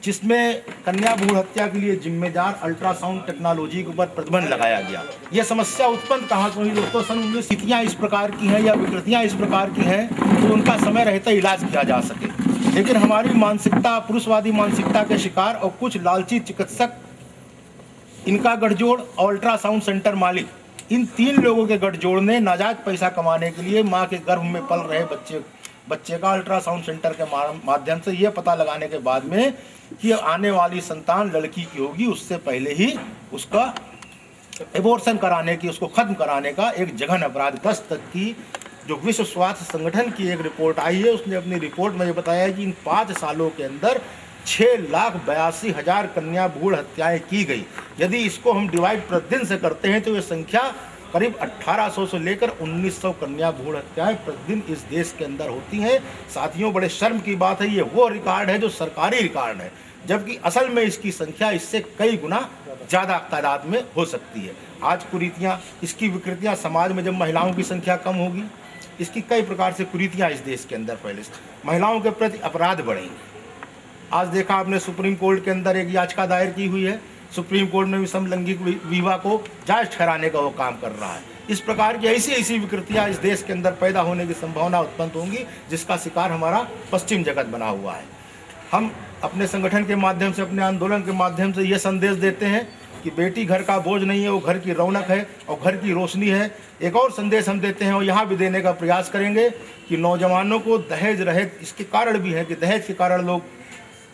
जिसमें कन्या भ्रूण हत्या के लिए जिम्मेदार अल्ट्रासाउंड टेक्नोलॉजी के ऊपर प्रतिबंध लगाया गया। यह समस्या उत्पन्न कहाँ से हुई दोस्तों? सन 19 स्थितियाँ इस प्रकार की हैं या विकृतियाँ इस प्रकार की हैं तो उनका समय रहते इलाज किया जा सके। लेकिन हमारी मानसिकता, पुरुषवादी मानसिकता के शिकार और कुछ लालची चिकित्सक, इनका गठजोड़ और अल्ट्रासाउंड सेंटर मालिक, इन 3 लोगों के गठजोड़ ने नाजायज पैसा कमाने के लिए माँ के गर्भ में पल रहे बच्चे का अल्ट्रासाउंड सेंटर के माध्यम से यह पता लगाने के बाद में कि आने वाली संतान लड़की की होगी, उससे पहले ही उसका एबॉर्शन कराने की, उसको खत्म कराने का एक जघन्य अपराध 10 तक की जो विश्व स्वास्थ्य संगठन की एक रिपोर्ट आई है, उसने अपनी रिपोर्ट में ये बताया है कि इन 5 सालों के अंदर 6,82,000 कन्या भ्रूण हत्याएं की गई। यदि इसको हम डिवाइड प्रतिदिन से करते हैं तो ये संख्या करीब 1800 से लेकर 1900 कन्या भ्रूण हत्याएं प्रतिदिन इस देश के अंदर होती हैं। साथियों, बड़े शर्म की बात है, ये वो रिकॉर्ड है जो सरकारी रिकॉर्ड है, जबकि असल में इसकी संख्या इससे कई गुना ज़्यादा तादाद में हो सकती है। आज कुरीतियाँ, इसकी विकृतियाँ समाज में, जब महिलाओं की संख्या कम होगी, इसकी कई प्रकार से कुरीतियाँ इस देश के अंदर फैले, महिलाओं के प्रति अपराध बढ़ेंगे। आज देखा आपने सुप्रीम कोर्ट के अंदर एक याचिका दायर की हुई है, सुप्रीम कोर्ट में भी समलैंगिक विवाह को जायज़ ठहराने का वो काम कर रहा है। इस प्रकार की ऐसी विकृतियाँ इस देश के अंदर पैदा होने की संभावना उत्पन्न होंगी, जिसका शिकार हमारा पश्चिम जगत बना हुआ है। हम अपने संगठन के माध्यम से, अपने आंदोलन के माध्यम से ये संदेश देते हैं कि बेटी घर का बोझ नहीं है, वो घर की रौनक है और घर की रोशनी है। एक और संदेश हम देते हैं और यहाँ भी देने का प्रयास करेंगे कि नौजवानों को दहेज रहित, इसके कारण भी है कि दहेज के कारण लोग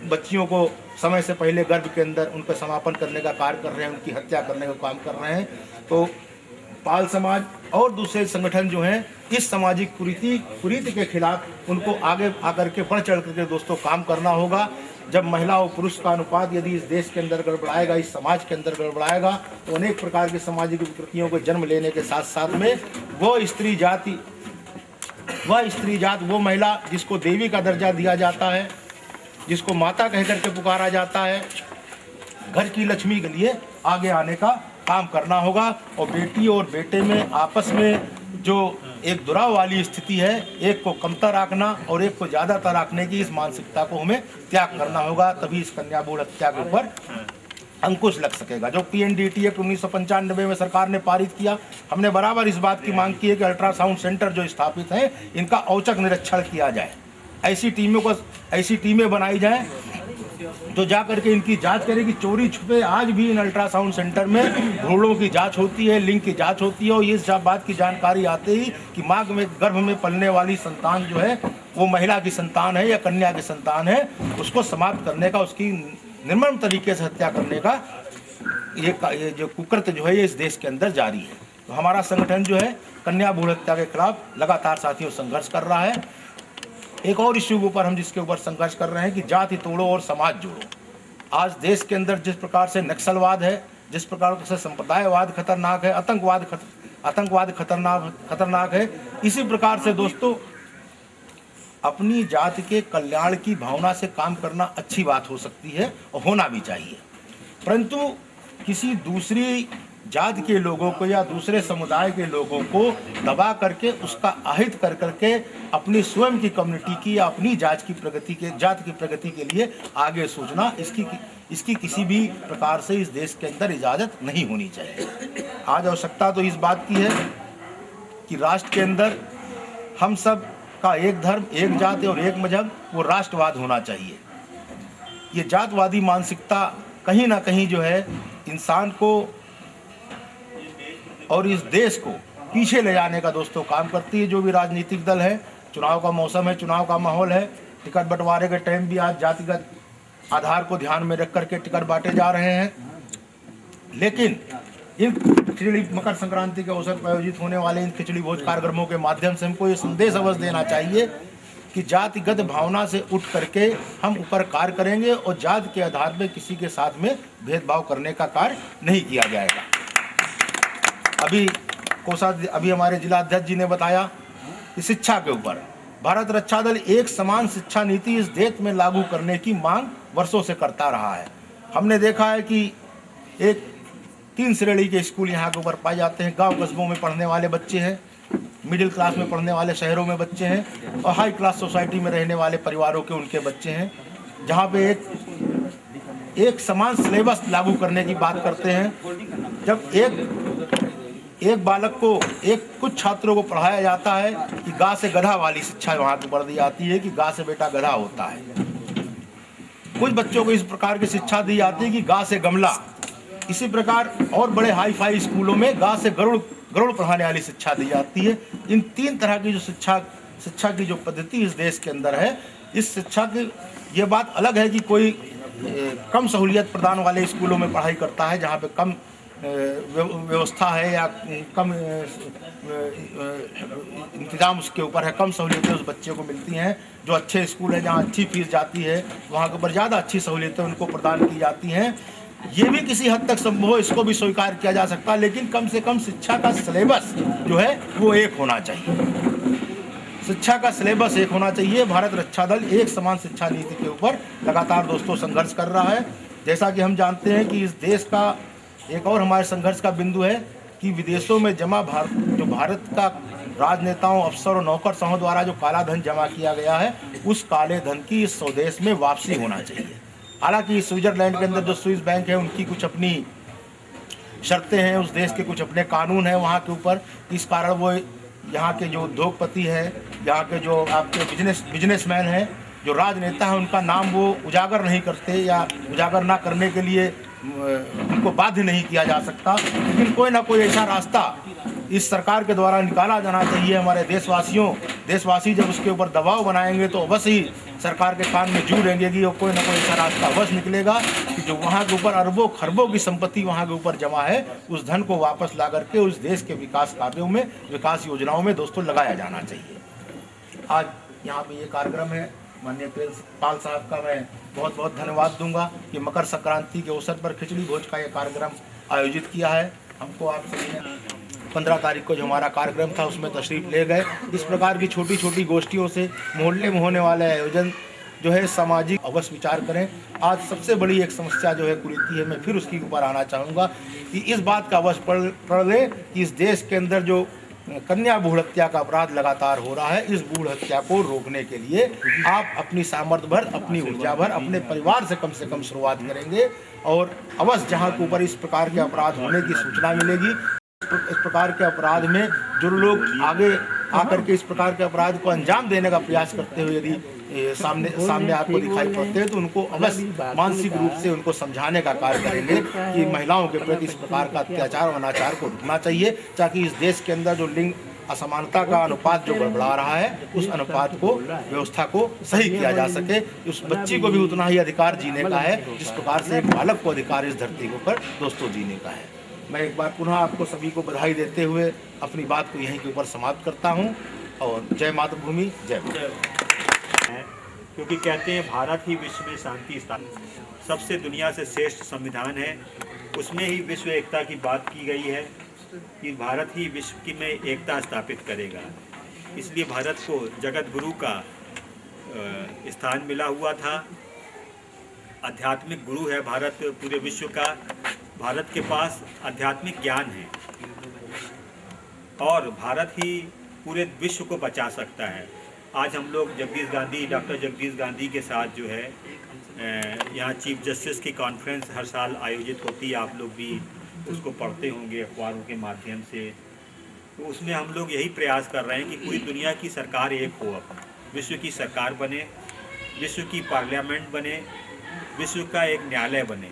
बच्चियों को समय से पहले गर्भ के अंदर उनका समापन करने का कार्य कर रहे हैं, उनकी हत्या करने का काम कर रहे हैं। तो पाल समाज और दूसरे संगठन जो हैं, इस सामाजिक कुरीति के खिलाफ उनको आगे आकर के बढ़ चढ़ करके दोस्तों काम करना होगा। जब महिला और पुरुष का अनुपात यदि इस देश के अंदर गड़बड़ाएगा, इस समाज के अंदर गड़बड़ाएगा, तो अनेक प्रकार की सामाजिक विकृतियों को जन्म लेने के साथ साथ में वो स्त्री जात, वो महिला जिसको देवी का दर्जा दिया जाता है, जिसको माता कह करके पुकारा जाता है, घर की लक्ष्मी के लिए आगे आने का काम करना होगा। और बेटी और बेटे में आपस में जो एक दुराव वाली स्थिति है, एक को कमतर रखना और एक को ज़्यादातर रखने की इस मानसिकता को हमें त्याग करना होगा, तभी इस कन्या भ्रूण हत्या के ऊपर अंकुश लग सकेगा। जो PNDT एक्ट 1995 में सरकार ने पारित किया, हमने बराबर इस बात की मांग की है कि अल्ट्रासाउंड सेंटर जो स्थापित हैं, इनका औचक निरीक्षण किया जाए, ऐसी टीमें बनाई जाएं जो जा करके इनकी जांच करेगी। चोरी छुपे आज भी इन अल्ट्रासाउंड सेंटर में भ्रूणों की जांच होती है, लिंग की जांच होती है, और इस बात की जानकारी आते ही कि माँ में गर्भ में पलने वाली संतान जो है वो महिला की संतान है या कन्या की संतान है, उसको समाप्त करने का, उसकी निर्मम तरीके से हत्या करने का ये जो कुकृत्य जो है ये इस देश के अंदर जारी है। तो हमारा संगठन जो है कन्या भ्रूण हत्या के खिलाफ लगातार साथियों संघर्ष कर रहा है। एक और इश्यू के ऊपर हम जिसके ऊपर संघर्ष कर रहे हैं कि जाति तोड़ो और समाज जोड़ो। आज देश के अंदर जिस प्रकार से नक्सलवाद है, जिस प्रकार से संप्रदायवाद खतरनाक है, आतंकवाद खतरनाक है, इसी प्रकार से दोस्तों अपनी जाति के कल्याण की भावना से काम करना अच्छी बात हो सकती है और होना भी चाहिए, परंतु किसी दूसरी जाति के लोगों को या दूसरे समुदाय के लोगों को दबा करके उसका अहित कर करके अपनी स्वयं की कम्युनिटी की या अपनी जाति की प्रगति के लिए आगे सोचना, इसकी किसी भी प्रकार से इस देश के अंदर इजाज़त नहीं होनी चाहिए। आज आवश्यकता तो इस बात की है कि राष्ट्र के अंदर हम सब का एक धर्म, एक जाति और एक मजहब, वो राष्ट्रवाद होना चाहिए। ये जातवादी मानसिकता कहीं ना कहीं जो है इंसान को और इस देश को पीछे ले जाने का दोस्तों काम करती है। जो भी राजनीतिक दल है, चुनाव का मौसम है, चुनाव का माहौल है, टिकट बंटवारे के टाइम भी आज जातिगत आधार को ध्यान में रख करके टिकट बांटे जा रहे हैं। लेकिन इन खिचड़ी मकर संक्रांति के अवसर पर आयोजित होने वाले इन खिचड़ी भोज कार्यक्रमों के माध्यम से हमको ये संदेश अवश्य देना चाहिए कि जातिगत भावना से उठ करके हम ऊपर कार्य करेंगे और जाति के आधार पर किसी के साथ में भेदभाव करने का कार्य नहीं किया जाएगा। अभी हमारे जिला अध्यक्ष जी ने बताया कि शिक्षा के ऊपर भारत रक्षा दल एक समान शिक्षा नीति इस देश में लागू करने की मांग वर्षों से करता रहा है। हमने देखा है कि एक 3 श्रेणी के स्कूल यहाँ के ऊपर पाए जाते हैं। गांव कस्बों में पढ़ने वाले बच्चे हैं, मिडिल क्लास में पढ़ने वाले शहरों में बच्चे हैं, और हाई क्लास सोसाइटी में रहने वाले परिवारों के उनके बच्चे हैं, जहाँ पे एक समान सिलेबस लागू करने की बात करते हैं। जब एक बालक को कुछ छात्रों को पढ़ाया जाता है कि गाय से गधा वाली शिक्षा वहाँ को पढ़ दी जाती है कि गाय से बेटा गधा होता है। कुछ बच्चों को इस प्रकार की शिक्षा दी जाती है कि गाय से गमला। इसी प्रकार और बड़े हाई फाई स्कूलों में गाय से गरुड़ पढ़ाने वाली शिक्षा दी जाती है। इन 3 तरह की जो शिक्षा की जो पद्धति इस देश के अंदर है, इस शिक्षा की ये बात अलग है कि कोई कम सहूलियत प्रदान वाले स्कूलों में पढ़ाई करता है, जहाँ पे कम व्यवस्था है या कम इंतजाम उसके ऊपर है, कम सहूलियतें उस बच्चे को मिलती हैं। जो अच्छे स्कूल हैं, जहाँ अच्छी फीस जाती है, वहाँ के ऊपर ज़्यादा अच्छी सहूलियतें उनको प्रदान की जाती हैं। ये भी किसी हद तक संभव हो, इसको भी स्वीकार किया जा सकता है, लेकिन कम से कम शिक्षा का सिलेबस जो है वो एक होना चाहिए। शिक्षा का सिलेबस एक होना चाहिए। भारत रक्षा दल एक समान शिक्षा नीति के ऊपर लगातार दोस्तों संघर्ष कर रहा है। जैसा कि हम जानते हैं कि इस देश का एक और हमारे संघर्ष का बिंदु है कि विदेशों में जमा भारत का राजनेताओं, अफसर और नौकरशाहों द्वारा जो काला धन जमा किया गया है, उस काले धन की इस स्वदेश में वापसी होना चाहिए। हालांकि स्विट्जरलैंड के अंदर जो स्विस बैंक है, उनकी कुछ अपनी शर्तें हैं, उस देश के कुछ अपने कानून हैं वहाँ के ऊपर। इस कारण वो यहाँ के जो उद्योगपति हैं, यहाँ के जो आपके बिजनेसमैन हैं, जो राजनेता हैं, उनका नाम वो उजागर नहीं करते या उजागर ना करने के लिए उनको बाध्य नहीं किया जा सकता। लेकिन कोई ना कोई ऐसा रास्ता इस सरकार के द्वारा निकाला जाना चाहिए। हमारे देशवासी जब उसके ऊपर दबाव बनाएंगे तो अवश्य ही सरकार के कान में जू रहेंगे कि कोई ना कोई ऐसा रास्ता अवश्य निकलेगा कि जो वहाँ के ऊपर अरबों खरबों की संपत्ति वहाँ के ऊपर जमा है, उस धन को वापस ला करके उस देश के विकास कार्यों में, विकास योजनाओं में दोस्तों लगाया जाना चाहिए। आज यहाँ पे ये कार्यक्रम है, माननीय प्रिंसिपल साहब का मैं बहुत बहुत धन्यवाद दूंगा कि मकर संक्रांति के अवसर पर खिचड़ी भोज का ये कार्यक्रम आयोजित किया है। हमको आप सभी ने 15 तारीख को जो हमारा कार्यक्रम था उसमें तशरीफ ले गए। इस प्रकार की छोटी छोटी गोष्ठियों से मोहल्ले में होने वाले आयोजन जो है सामाजिक अवश्य विचार करें। आज सबसे बड़ी एक समस्या जो है कुरीति है, मैं फिर उसके ऊपर आना चाहूँगा कि इस बात का अवश्य पढ़ लें कि इस देश के अंदर जो कन्या भ्रूण हत्या का अपराध लगातार हो रहा है, इस भ्रूण हत्या को रोकने के लिए आप अपनी सामर्थ्य भर, अपनी ऊर्जा भर, अपने परिवार से कम शुरुआत करेंगे और अवश्य जहाँ के ऊपर इस प्रकार के अपराध होने की सूचना मिलेगी, इस प्रकार के अपराध में जो लोग आगे आकर के इस प्रकार के अपराध को अंजाम देने का प्रयास करते हुए यदि सामने आपको दिखाई पड़ते हैं तो उनको अवश्य मानसिक रूप से उनको समझाने का कार्य करेंगे कि महिलाओं के प्रति इस प्रकार का अत्याचार और अनाचार को रुकना चाहिए, ताकि इस देश के अंदर जो लिंग असमानता का अनुपात जो गड़बड़ा रहा है, उस अनुपात को, व्यवस्था को सही किया जा सके। उस बच्ची को भी उतना ही अधिकार जीने का है जिस प्रकार से एक बालक को अधिकार इस धरती के ऊपर दोस्तों जीने का है। मैं एक बार पुनः आपको सभी को बधाई देते हुए अपनी बात को यहीं के ऊपर समाप्त करता हूँ और जय मातृभूमि, जय है, क्योंकि कहते हैं भारत ही विश्व में शांति स्थापित, सबसे दुनिया से श्रेष्ठ संविधान है। उसमें ही विश्व एकता की बात की गई है कि भारत ही विश्व की में एकता स्थापित करेगा। इसलिए भारत को जगत गुरु का स्थान मिला हुआ था। आध्यात्मिक गुरु है भारत पूरे विश्व का। भारत के पास आध्यात्मिक ज्ञान है और भारत ही पूरे विश्व को बचा सकता है। आज हम लोग डॉक्टर जगदीश गांधी के साथ जो है यहाँ चीफ जस्टिस की कॉन्फ्रेंस हर साल आयोजित होती है, आप लोग भी उसको पढ़ते होंगे अखबारों के माध्यम से। तो उसमें हम लोग यही प्रयास कर रहे हैं कि पूरी दुनिया की सरकार एक हो, अब विश्व की सरकार बने, विश्व की पार्लियामेंट बने, विश्व का एक न्यायालय बने।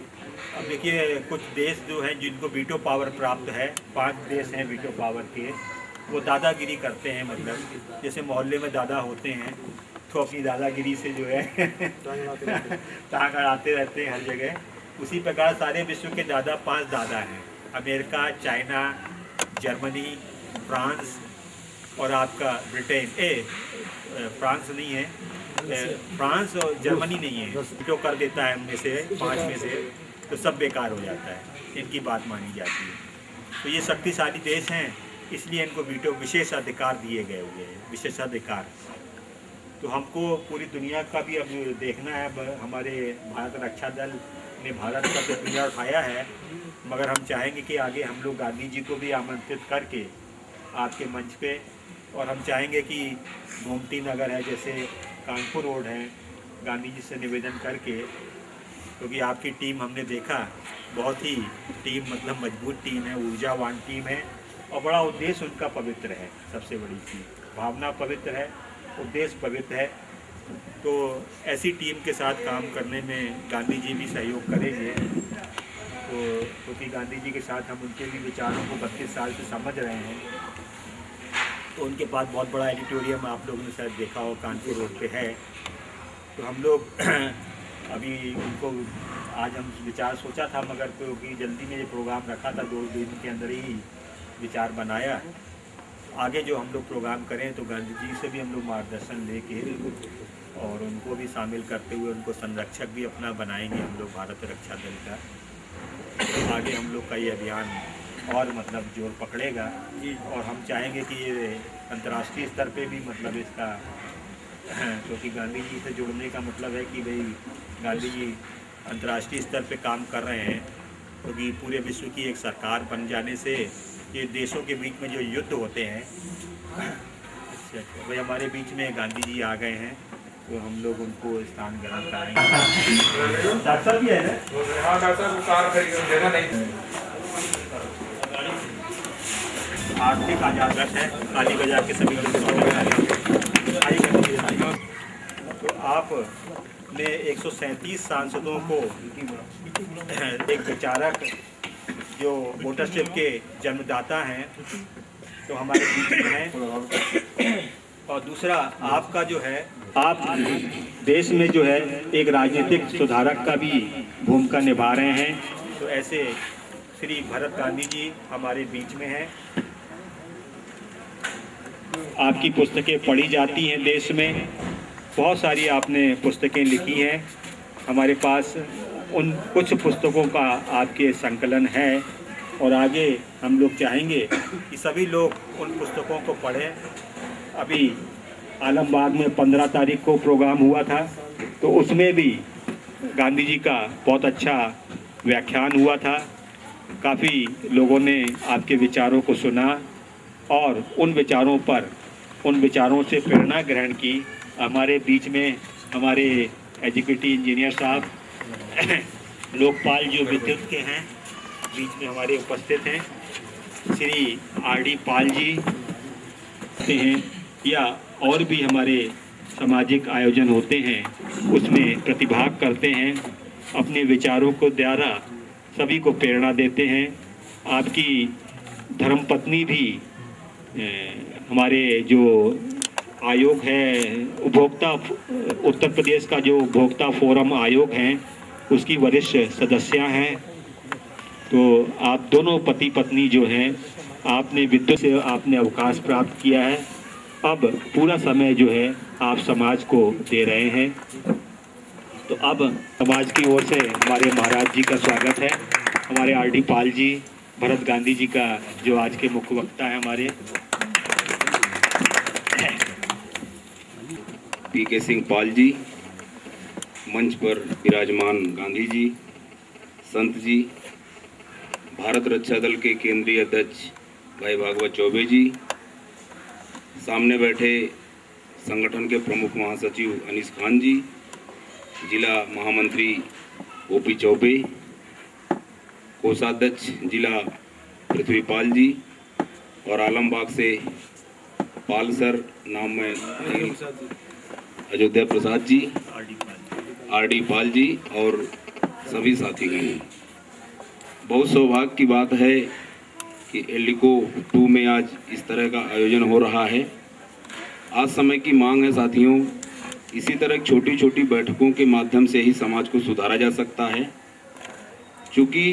अब देखिए कुछ देश जो हैं जिनको वीटो पावर प्राप्त है, 5 देश हैं वीटो पावर के, वो दादागिरी करते हैं। मतलब जैसे मोहल्ले में दादा होते हैं तो अपनी दादागिरी से जो है टाँग अड़ाते रहते हैं हर जगह। उसी प्रकार सारे विश्व के 5 दादा हैं, अमेरिका, चाइना, जर्मनी, फ्रांस और आपका ब्रिटेन। फ्रांस नहीं है, फ्रांस और जर्मनी नहीं है, वीटो कर देता है उनमें से 5 में से, तो सब बेकार हो जाता है, इनकी बात मानी जाती है। तो ये शक्तिशाली देश हैं, इसलिए इनको वीटो विशेषाधिकार दिए गए हुए हैं, विशेषाधिकार। तो हमको पूरी दुनिया का भी अब देखना है। हमारे भारत रक्षा दल ने भारत का जो पीड़ा उठाया है मगर हम चाहेंगे कि आगे हम लोग गांधी जी को भी आमंत्रित करके आपके मंच पे, और हम चाहेंगे कि गोमती नगर है, जैसे कानपुर रोड है, गांधी जी से निवेदन करके, क्योंकि आपकी टीम हमने देखा बहुत ही टीम मतलब मजबूत टीम है, ऊर्जावान टीम है, और बड़ा उद्देश्य उनका पवित्र है। सबसे बड़ी चीज़ भावना पवित्र है, उद्देश्य पवित्र है। तो ऐसी टीम के साथ काम करने में गांधी जी भी सहयोग करेंगे। तो क्योंकि गांधी जी के साथ हम उनके भी विचारों को 32 साल से समझ रहे हैं। तो उनके पास बहुत बड़ा एडिटोरियम आप लोगों ने शायद देखा हो, कानपुर रोड पे है। तो हम लोग अभी उनको आज हम विचार सोचा था, मगर क्योंकि जल्दी में ये प्रोग्राम रखा था, 2 दिन के अंदर ही विचार बनाया। आगे जो हम लोग प्रोग्राम करें तो गांधी जी से भी हम लोग मार्गदर्शन लेके और उनको भी शामिल करते हुए उनको संरक्षक भी अपना बनाएंगे हम लोग, भारत रक्षा दल का। तो आगे हम लोग का ये अभियान और मतलब जोर पकड़ेगा, और हम चाहेंगे कि ये अंतर्राष्ट्रीय स्तर पे भी मतलब इसका, क्योंकि गांधी जी से जुड़ने का मतलब है कि भाई गांधी जी अंतर्राष्ट्रीय स्तर पे काम कर रहे हैं, क्योंकि पूरे विश्व की एक सरकार बन जाने से ये देशों के बीच में जो युद्ध होते हैं, अच्छा भाई हमारे बीच में गांधी जी आ गए हैं, तो हम लोग उनको स्थान ग्रहण कराएंगे। डॉक्टर भी है ना? हाँ डॉक्टर कार देना नहीं। आर्थिक आजाद है, काली बाजार के सभी लोग तो आपने 137 सांसदों को एक विचारक जो वोटरशिप के जन्मदाता हैं तो हमारे बीच में हैं, और दूसरा आपका जो है, आप देश में जो है एक राजनीतिक सुधारक का भी भूमिका निभा रहे हैं। तो ऐसे श्री भरत गांधी जी हमारे बीच में हैं। आपकी पुस्तकें पढ़ी जाती हैं देश में, बहुत सारी आपने पुस्तकें लिखी हैं। हमारे पास उन कुछ पुस्तकों का आपके संकलन है, और आगे हम लोग चाहेंगे कि सभी लोग उन पुस्तकों को पढ़ें। अभी आलमबाग में 15 तारीख को प्रोग्राम हुआ था, तो उसमें भी गांधी जी का बहुत अच्छा व्याख्यान हुआ था। काफ़ी लोगों ने आपके विचारों को सुना और उन विचारों से प्रेरणा ग्रहण की। हमारे बीच में हमारे एजुकेटिव इंजीनियर साहब लोकपाल जो विद्युत के हैं बीच में हमारे उपस्थित हैं, श्री आर.डी. पाल जी हैं, या और भी हमारे सामाजिक आयोजन होते हैं उसमें प्रतिभाग करते हैं, अपने विचारों को द्वारा सभी को प्रेरणा देते हैं। आपकी धर्मपत्नी भी हमारे जो आयोग है उपभोक्ता, उत्तर प्रदेश का जो उपभोक्ता फोरम आयोग हैं उसकी वरिष्ठ सदस्य हैं। तो आप दोनों पति पत्नी जो हैं, आपने विद्युत से आपने अवकाश प्राप्त किया है, अब पूरा समय जो है आप समाज को दे रहे हैं। तो अब समाज की ओर से हमारे महाराज जी का स्वागत है। हमारे आर.डी. पाल जी, भरत गांधी जी का जो आज के मुख्य वक्ता है हमारे। पी.के. सिंह पाल जी, मंच पर विराजमान गांधी जी, संत जी, भारत रक्षा दल के केंद्रीय अध्यक्ष भाई भागवत चौबे जी, सामने बैठे संगठन के प्रमुख महासचिव अनीस खान जी, जिला महामंत्री ओ.पी. चौबे, कोषाध्यक्ष जिला पृथ्वीपाल जी, और आलमबाग से पाल सर नाम में अयोध्या प्रसाद जी, आर.डी. पाल जी और सभी साथीगण। बहुत सौभाग्य की बात है कि एल्डिको 2 में आज इस तरह का आयोजन हो रहा है। आज समय की मांग है साथियों, इसी तरह छोटी छोटी बैठकों के माध्यम से ही समाज को सुधारा जा सकता है। क्योंकि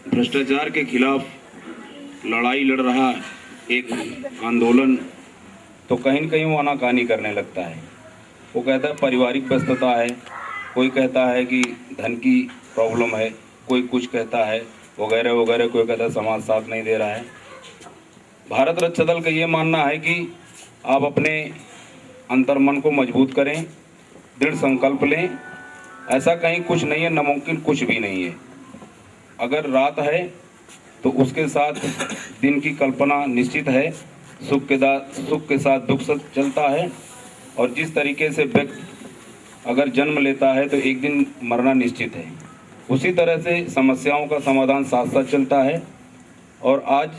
भ्रष्टाचार के खिलाफ लड़ाई लड़ रहा एक आंदोलन तो कहीं न कहीं वो आनाकानी करने लगता है। वो कहता है पारिवारिक व्यस्तता है, कोई कहता है कि धन की प्रॉब्लम है, कोई कुछ कहता है वगैरह वगैरह, कोई कहता है समाज साथ नहीं दे रहा है। भारत रक्षा दल का ये मानना है कि आप अपने अंतर्मन को मजबूत करें, दृढ़ संकल्प लें। ऐसा कहीं कुछ नहीं है, नामुमकिन कुछ भी नहीं है। अगर रात है तो उसके साथ दिन की कल्पना निश्चित है। सुख के साथ दुख चलता है, और जिस तरीके से व्यक्ति अगर जन्म लेता है तो एक दिन मरना निश्चित है, उसी तरह से समस्याओं का समाधान साथ साथ चलता है। और आज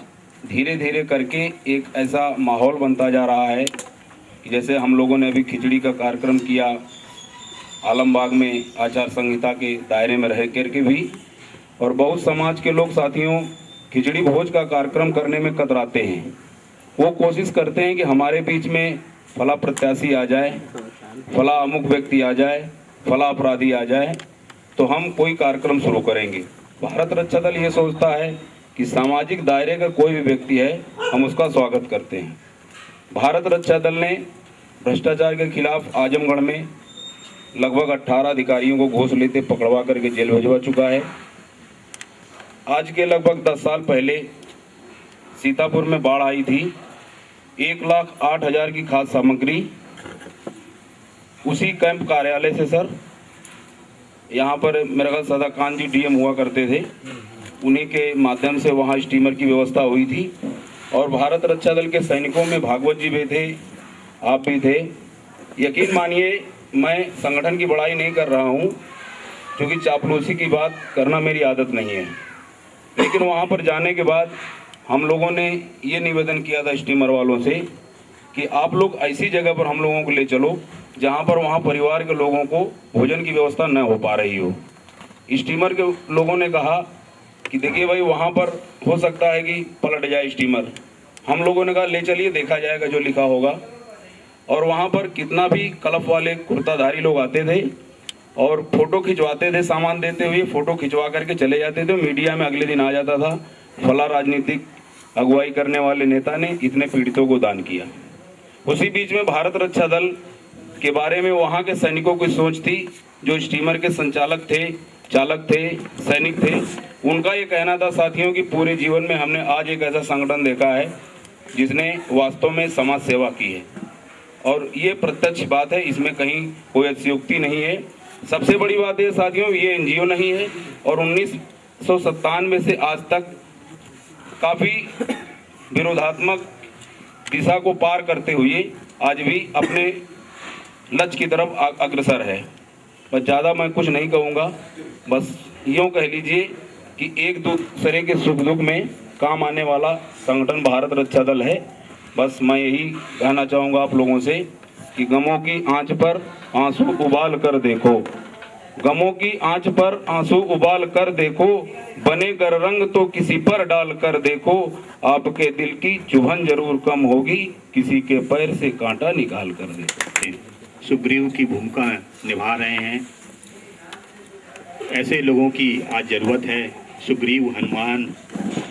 धीरे धीरे करके एक ऐसा माहौल बनता जा रहा है कि जैसे हम लोगों ने अभी खिचड़ी का कार्यक्रम किया आलमबाग में आचार संहिता के दायरे में रह करके भी, और बहुत समाज के लोग साथियों खिचड़ी भोज का कार्यक्रम करने में कतराते हैं। वो कोशिश करते हैं कि हमारे बीच में फला प्रत्याशी आ जाए, फला अमुक व्यक्ति आ जाए, फला अपराधी आ जाए तो हम कोई कार्यक्रम शुरू करेंगे। भारत रक्षा दल ये सोचता है कि सामाजिक दायरे का कोई भी व्यक्ति है हम उसका स्वागत करते हैं। भारत रक्षा दल ने भ्रष्टाचार के खिलाफ आजमगढ़ में लगभग 18 अधिकारियों को घूस लेते पकड़वा करके जेल भिजवा चुका है। आज के लगभग 10 साल पहले सीतापुर में बाढ़ आई थी, 1,08,000 की खाद्य सामग्री उसी कैंप कार्यालय से सर, यहाँ पर मेरे ख्याल सदा खान जी डीएम हुआ करते थे, उन्हीं के माध्यम से वहाँ स्टीमर की व्यवस्था हुई थी। और भारत रक्षा दल के सैनिकों में भागवत जी भी थे, आप भी थे। यकीन मानिए मैं संगठन की बड़ाई नहीं कर रहा हूँ क्योंकि चापलूसी की बात करना मेरी आदत नहीं है, लेकिन वहाँ पर जाने के बाद हम लोगों ने ये निवेदन किया था स्टीमर वालों से कि आप लोग ऐसी जगह पर हम लोगों को ले चलो जहाँ पर वहाँ परिवार के लोगों को भोजन की व्यवस्था न हो पा रही हो। स्टीमर के लोगों ने कहा कि देखिए भाई वहाँ पर हो सकता है कि पलट जाए स्टीमर। हम लोगों ने कहा ले चलिए देखा जाएगा जो लिखा होगा। और वहाँ पर कितना भी कलफ वाले कुर्ताधारी लोग आते थे और फोटो खिंचवाते थे, सामान देते हुए फोटो खिंचवा करके चले जाते थे। मीडिया में अगले दिन आ जाता था फला राजनीतिक अगुवाई करने वाले नेता ने इतने पीड़ितों को दान किया। उसी बीच में भारत रक्षा दल के बारे में वहाँ के सैनिकों की सोच थी, जो स्टीमर के संचालक थे, चालक थे, सैनिक थे, उनका ये कहना था साथियों कि पूरे जीवन में हमने आज एक ऐसा संगठन देखा है जिसने वास्तव में समाज सेवा की है। और ये प्रत्यक्ष बात है, इसमें कहीं कोई अतिशयोक्ति नहीं है। सबसे बड़ी बात है साथियों, ये एनजीओ नहीं है और 1997 से आज तक काफ़ी विरोधात्मक दिशा को पार करते हुए आज भी अपने लक्ष्य की तरफ अग्रसर है। बस ज़्यादा मैं कुछ नहीं कहूँगा, बस यूँ कह लीजिए कि एक दूसरे के सुख दुख में काम आने वाला संगठन भारत रक्षा दल है। बस मैं यही कहना चाहूँगा आप लोगों से कि गमों की आंच पर आंसू उबाल कर देखो, गमों की आंच पर आंसू उबाल कर देखो, बने कर रंग तो किसी पर डाल कर देखो, आपके दिल की चुभन जरूर कम होगी, किसी के पैर से कांटा निकाल कर देखो। सुग्रीव की भूमिका निभा रहे हैं, ऐसे लोगों की आज ज़रूरत है, सुग्रीव हनुमान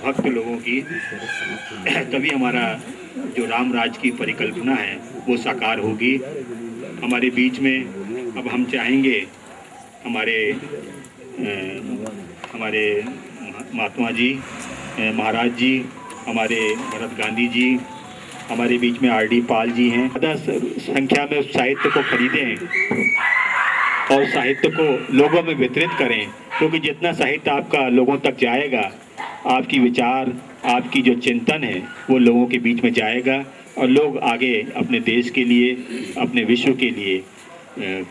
भक्त लोगों की, तभी हमारा जो राम राज की परिकल्पना है वो साकार होगी। हमारे बीच में अब हम चाहेंगे हमारे महात्मा जी, महाराज जी, हमारे भरत गांधी जी, हमारे बीच में आरडी पाल जी हैं। ज़्यादा संख्या में साहित्य को खरीदें और साहित्य को लोगों में वितरित करें, क्योंकि जितना साहित्य आपका लोगों तक जाएगा, आपकी विचार, आपकी जो चिंतन है वो लोगों के बीच में जाएगा और लोग आगे अपने देश के लिए, अपने विश्व के लिए,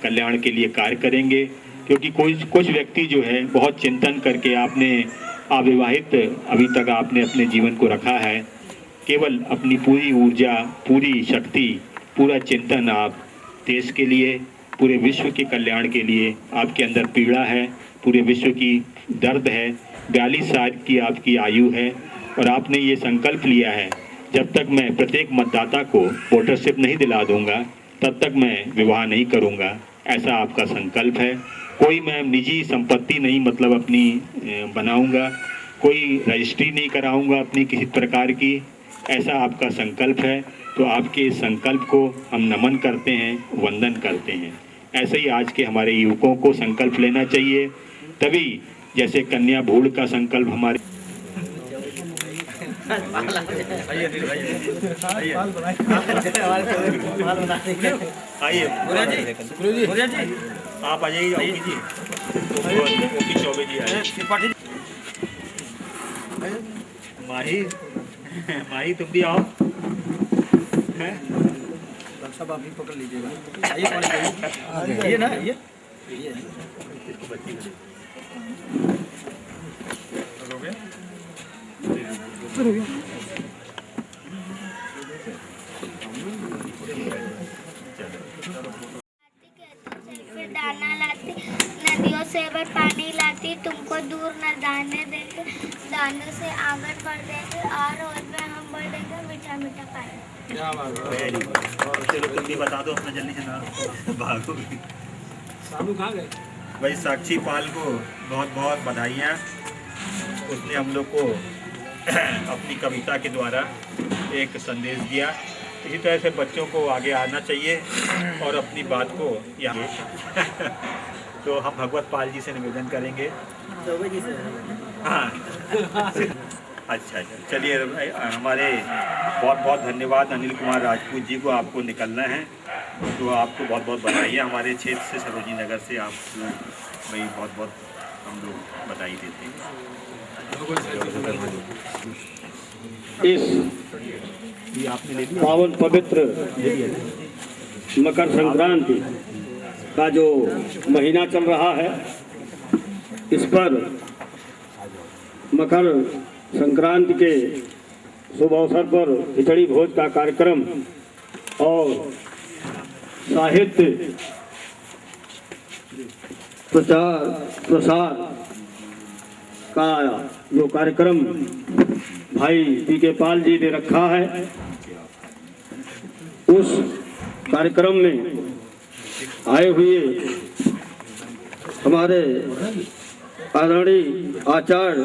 कल्याण के लिए कार्य करेंगे। क्योंकि कुछ व्यक्ति जो है बहुत चिंतन करके, आपने अविवाहित अभी तक आपने अपने जीवन को रखा है, केवल अपनी पूरी ऊर्जा, पूरी शक्ति, पूरा चिंतन आप देश के लिए, पूरे विश्व के कल्याण के लिए, आपके अंदर पीड़ा है, पूरे विश्व की दर्द है। 42 साल की आपकी आयु है और आपने ये संकल्प लिया है जब तक मैं प्रत्येक मतदाता को वोटरशिप नहीं दिला दूंगा तब तक मैं विवाह नहीं करूंगा, ऐसा आपका संकल्प है। कोई मैं निजी संपत्ति नहीं मतलब अपनी बनाऊंगा, कोई रजिस्ट्री नहीं कराऊंगा अपनी किसी प्रकार की, ऐसा आपका संकल्प है। तो आपके इस संकल्प को हम नमन करते हैं, वंदन करते हैं। ऐसे ही आज के हमारे युवकों को संकल्प लेना चाहिए, तभी जैसे कन्या भूड़ का संकल्प हमारे आप आ जाइए, ओपी चौबे जी आए। माही माही तुम भी आओ। सब आप ही पकड़ लीजिएगा। ये ना ये फिर दाना लाती, नदियों से भर पानी लाती, तुमको दूर न दाने देंगे, दानों से आंगन भर देंगे और रोज में हम बढ़ेंगे मीठा मीठा पानी। क्या बात है। चलो तुम भी बता दो अपना जल्दी से नाम। भागो सामू कहाँ गए? भाई साक्षी पाल को बहुत बहुत बधाइयाँ। उसने हम लोग को अपनी कविता के द्वारा एक संदेश दिया। इसी तरह से बच्चों को आगे आना चाहिए और अपनी बात को यहाँ तो हम भगवत पाल जी से निवेदन करेंगे। हाँ अच्छा चलिए, हमारे बहुत बहुत धन्यवाद अनिल कुमार राजपूत जी को। आपको निकलना है तो आपको बहुत बहुत बधाई है। हमारे क्षेत्र से सरोजी नगर से आप भाई बहुत बहुत हम लोग बधाई देते हैं। इस पावन पवित्र मकर संक्रांति का जो महीना चल रहा है, इस पर मकर संक्रांति के शुभ अवसर पर खिचड़ी भोज का कार्यक्रम और साहित्य प्रचार प्रसार का जो कार्यक्रम भाई पीके पाल जी ने रखा है, उस कार्यक्रम में आए हुए हमारे आदरणीय आचार्य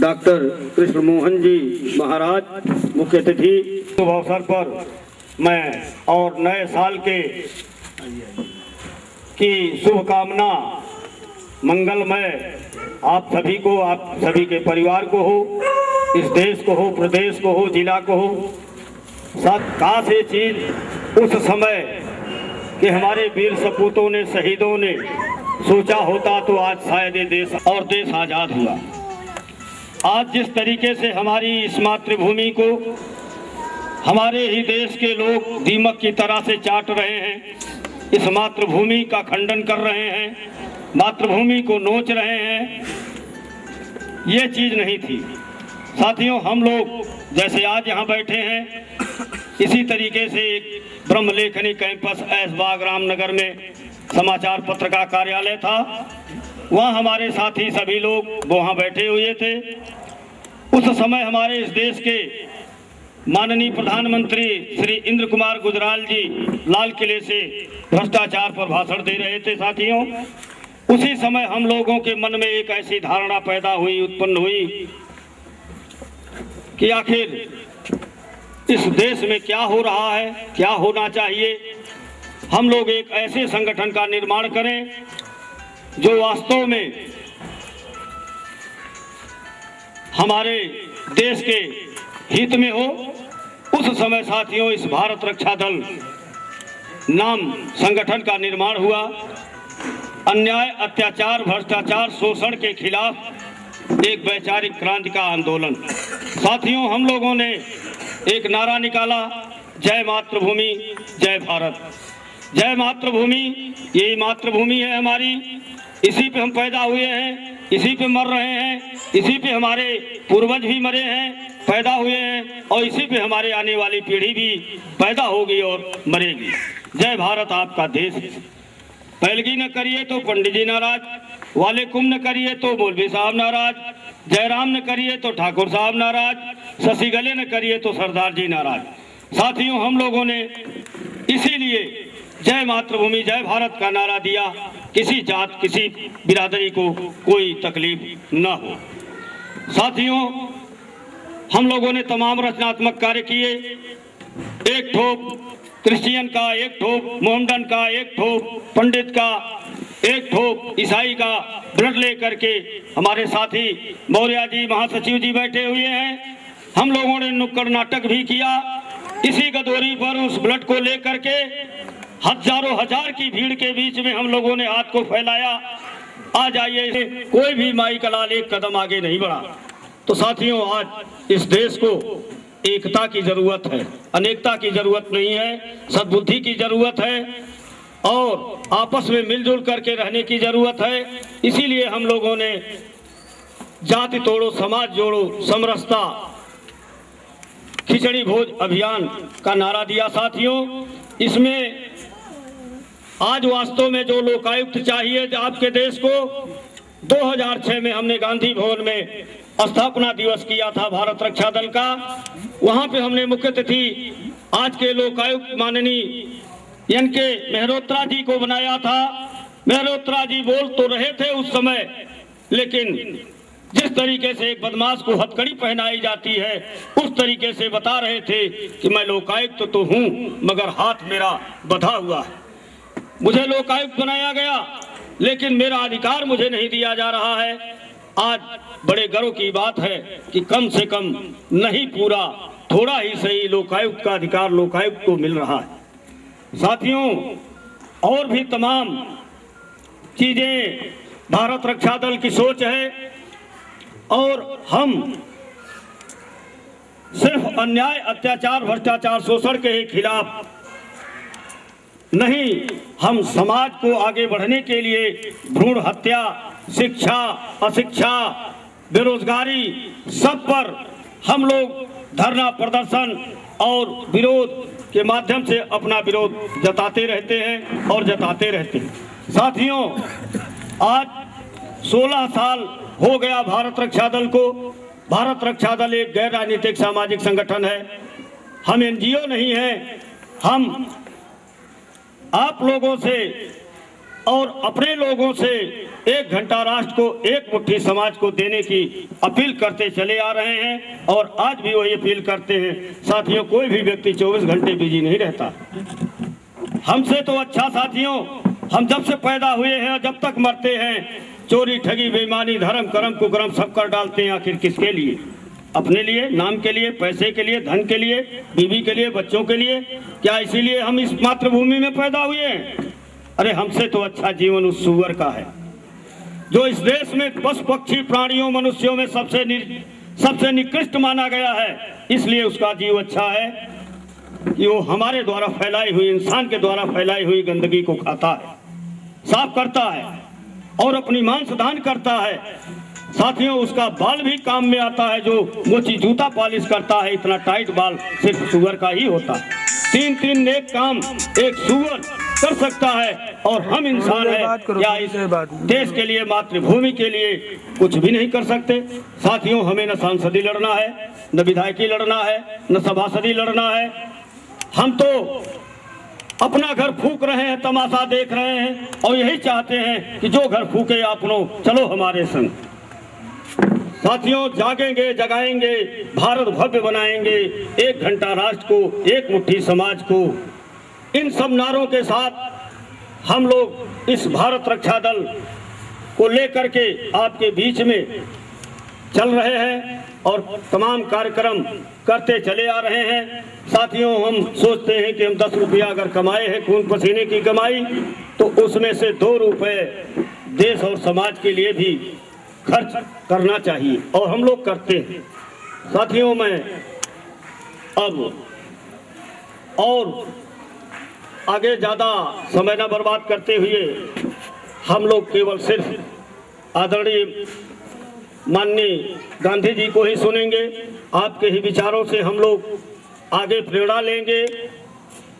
डॉक्टर कृष्ण मोहन जी महाराज मुख्य अतिथि। शुभ अवसर पर मैं और नए साल की शुभकामना मंगलमय आप सभी को, आप सभी के परिवार को हो, इस देश को हो, प्रदेश को हो, जिला को हो। साथ काश ये चीज उस समय कि हमारे वीर सपूतों ने, शहीदों ने सोचा होता तो आज शायद ये देश आज़ाद हुआ। आज जिस तरीके से हमारी इस मातृभूमि को हमारे ही देश के लोग दीमक की तरह से चाट रहे हैं, इस मातृभूमि का खंडन कर रहे हैं, मातृभूमि को नोच रहे हैं, ये चीज़ नहीं थी। साथियों, हम लोग जैसे आज यहाँ बैठे हैं, इसी तरीके से एक ब्रह्मलेखनी कैंपस ऐशबाग रामनगर में समाचार पत्र का कार्यालय था। वहाँ हमारे साथी सभी लोग वहाँ बैठे हुए थे। उस समय हमारे इस देश के माननीय प्रधानमंत्री श्री इंद्र कुमार गुजराल जी लाल किले से भ्रष्टाचार पर भाषण दे रहे थे। साथियों, उसी समय हम लोगों के मन में एक ऐसी धारणा पैदा हुई, उत्पन्न हुई कि आखिर इस देश में क्या हो रहा है, क्या होना चाहिए। हम लोग एक ऐसे संगठन का निर्माण करें जो वास्तव में हमारे देश के हित में हो। उस समय साथियों, इस भारत रक्षा दल नाम संगठन का निर्माण हुआ। अन्याय, अत्याचार, भ्रष्टाचार, शोषण के खिलाफ एक वैचारिक क्रांति का आंदोलन। साथियों, हम लोगों ने एक नारा निकाला, जय मातृभूमि, जय भारत। जय मातृभूमि, यही मातृभूमि है हमारी, इसी पे हम पैदा हुए हैं, इसी पे मर रहे हैं, इसी पे हमारे पूर्वज भी मरे हैं, पैदा हुए हैं, और इसी पे हमारे आने वाली पीढ़ी भी पैदा होगी और मरेगी। जय भारत आपका देश। पैलगी न करिए तो पंडित जी नाराज, वाले कुम न करिए तो मौलवी साहब नाराज, जयराम न करिए तो ठाकुर साहब नाराज, शशि गले न करिए तो सरदार जी नाराज। साथियों, हम लोगों ने इसीलिए जय मातृभूमि, जय भारत का नारा दिया, किसी जात, किसी बिरादरी को कोई तकलीफ न हो। साथियों, हम लोगों ने तमाम रचनात्मक कार्य किए। एक ठोप क्रिश्चियन का, एक ठोप मोहम्मडन का, एक ठोप पंडित का, एक ठोप ईसाई का ब्लड लेकर के हमारे साथी मौर्य जी, महासचिव जी बैठे हुए हैं। हम लोगों ने नुक्कड़ नाटक भी किया। इसी गदोरी पर उस ब्लड को लेकर के हजारों हजार की भीड़ के बीच में हम लोगों ने हाथ को फैलाया, आ जाइए। कोई भी माई का लाल एक कदम आगे नहीं बढ़ा। तो साथियों आज इस देश को एकता की जरूरत है, अनेकता की जरूरत नहीं है, सद्बुद्धि की जरूरत है और आपस में मिलजुल करके रहने की जरूरत है। इसीलिए हम लोगों ने जाति तोड़ो समाज जोड़ो समरसता खिचड़ी भोज अभियान का नारा दिया। साथियों, इसमें आज वास्तव में जो लोकायुक्त चाहिए आपके देश को, 2006 में हमने गांधी भवन में स्थापना दिवस किया था भारत रक्षा दल का। वहां पे हमने मुख्य अतिथि आज के लोकायुक्त माननीय एन.के. मेहरोत्रा जी को बनाया था। मेहरोत्रा जी बोल तो रहे थे उस समय, लेकिन जिस तरीके से एक बदमाश को हथकड़ी पहनाई जाती है उस तरीके से बता रहे थे कि मैं लोकायुक्त तो हूं मगर हाथ मेरा बंधा हुआ है। मुझे लोकायुक्त बनाया गया लेकिन मेरा अधिकार मुझे नहीं दिया जा रहा है। आज बड़े गर्व की बात है कि कम से कम नहीं पूरा थोड़ा ही सही लोकायुक्त का अधिकार लोकायुक्त को मिल रहा है। साथियों, और भी तमाम चीजें भारत रक्षा दल की सोच है और हम सिर्फ अन्याय अत्याचार भ्रष्टाचार शोषण के खिलाफ नहीं, हम समाज को आगे बढ़ने के लिए भ्रूण हत्या, शिक्षा, अशिक्षा, बेरोजगारी सब पर हम लोग धरना प्रदर्शन और विरोध के माध्यम से अपना विरोध जताते रहते हैं और जताते रहते हैं। साथियों, आज 16 साल हो गया भारत रक्षा दल को। भारत रक्षा दल एक गैर राजनीतिक सामाजिक संगठन है, हम एनजीओ नहीं हैं। हम आप लोगों से और अपने लोगों से 1 घंटा राष्ट्र को, 1 मुट्ठी समाज को देने की अपील करते चले आ रहे हैं और आज भी वही अपील करते हैं। साथियों, कोई भी व्यक्ति 24 घंटे बिजी नहीं रहता। हमसे तो अच्छा साथियों, हम जब से पैदा हुए हैं और जब तक मरते हैं चोरी ठगी बेईमानी धर्म कर्म कुकर्म सब कर डालते हैं। आखिर किसके लिए? अपने लिए, नाम के लिए, पैसे के लिए, धन के लिए, बीवी के लिए, बच्चों के लिए? क्या इसीलिए हम इस मातृभूमि में पैदा हुए हैं? अरे हमसे तो अच्छा जीवन उस सुअर का है जो इस देश में पशु पक्षी प्राणियों मनुष्यों में सबसे निकृष्ट माना गया है। इसलिए उसका जीव अच्छा है कि वो हमारे द्वारा फैलाई हुई, इंसान के द्वारा फैलाई हुई गंदगी को खाता है, साफ करता है और अपनी मांस दान करता है। साथियों, उसका बाल भी काम में आता है, जो मोची जूता पॉलिश करता है। इतना टाइट बाल सिर्फ सुअर का ही होता है। 3 नेक काम एक सुअर कर सकता है और हम इंसान हैं, क्या इस देश के लिए, मातृभूमि के लिए कुछ भी नहीं कर सकते? साथियों, हमें न सांसदी लड़ना है, न विधायकी लड़ना है, न सभासदी लड़ना है। हम तो अपना घर फूक रहे हैं, तमाशा देख रहे हैं और यही चाहते हैं कि जो घर फूके आपनो चलो हमारे संग। साथियों, जागेंगे, जगाएंगे, भारत भव्य बनाएंगे, 1 घंटा राष्ट्र को, 1 मुट्ठी समाज को। इन सब नारों के साथ हम लोग इस भारत रक्षा दल को लेकर के आपके बीच में चल रहे हैं और तमाम कार्यक्रम करते चले आ रहे हैं। साथियों, हम सोचते हैं कि हम 10 रुपया अगर कमाए हैं, खून पसीने की कमाई, तो उसमें से 2 रुपए देश और समाज के लिए भी खर्च करना चाहिए और हम लोग करते हैं। साथियों, मैं अब और आगे ज़्यादा समय न बर्बाद करते हुए हम लोग केवल सिर्फ आदरणीय माननीय गांधी जी को ही सुनेंगे। आपके ही विचारों से हम लोग आगे प्रेरणा लेंगे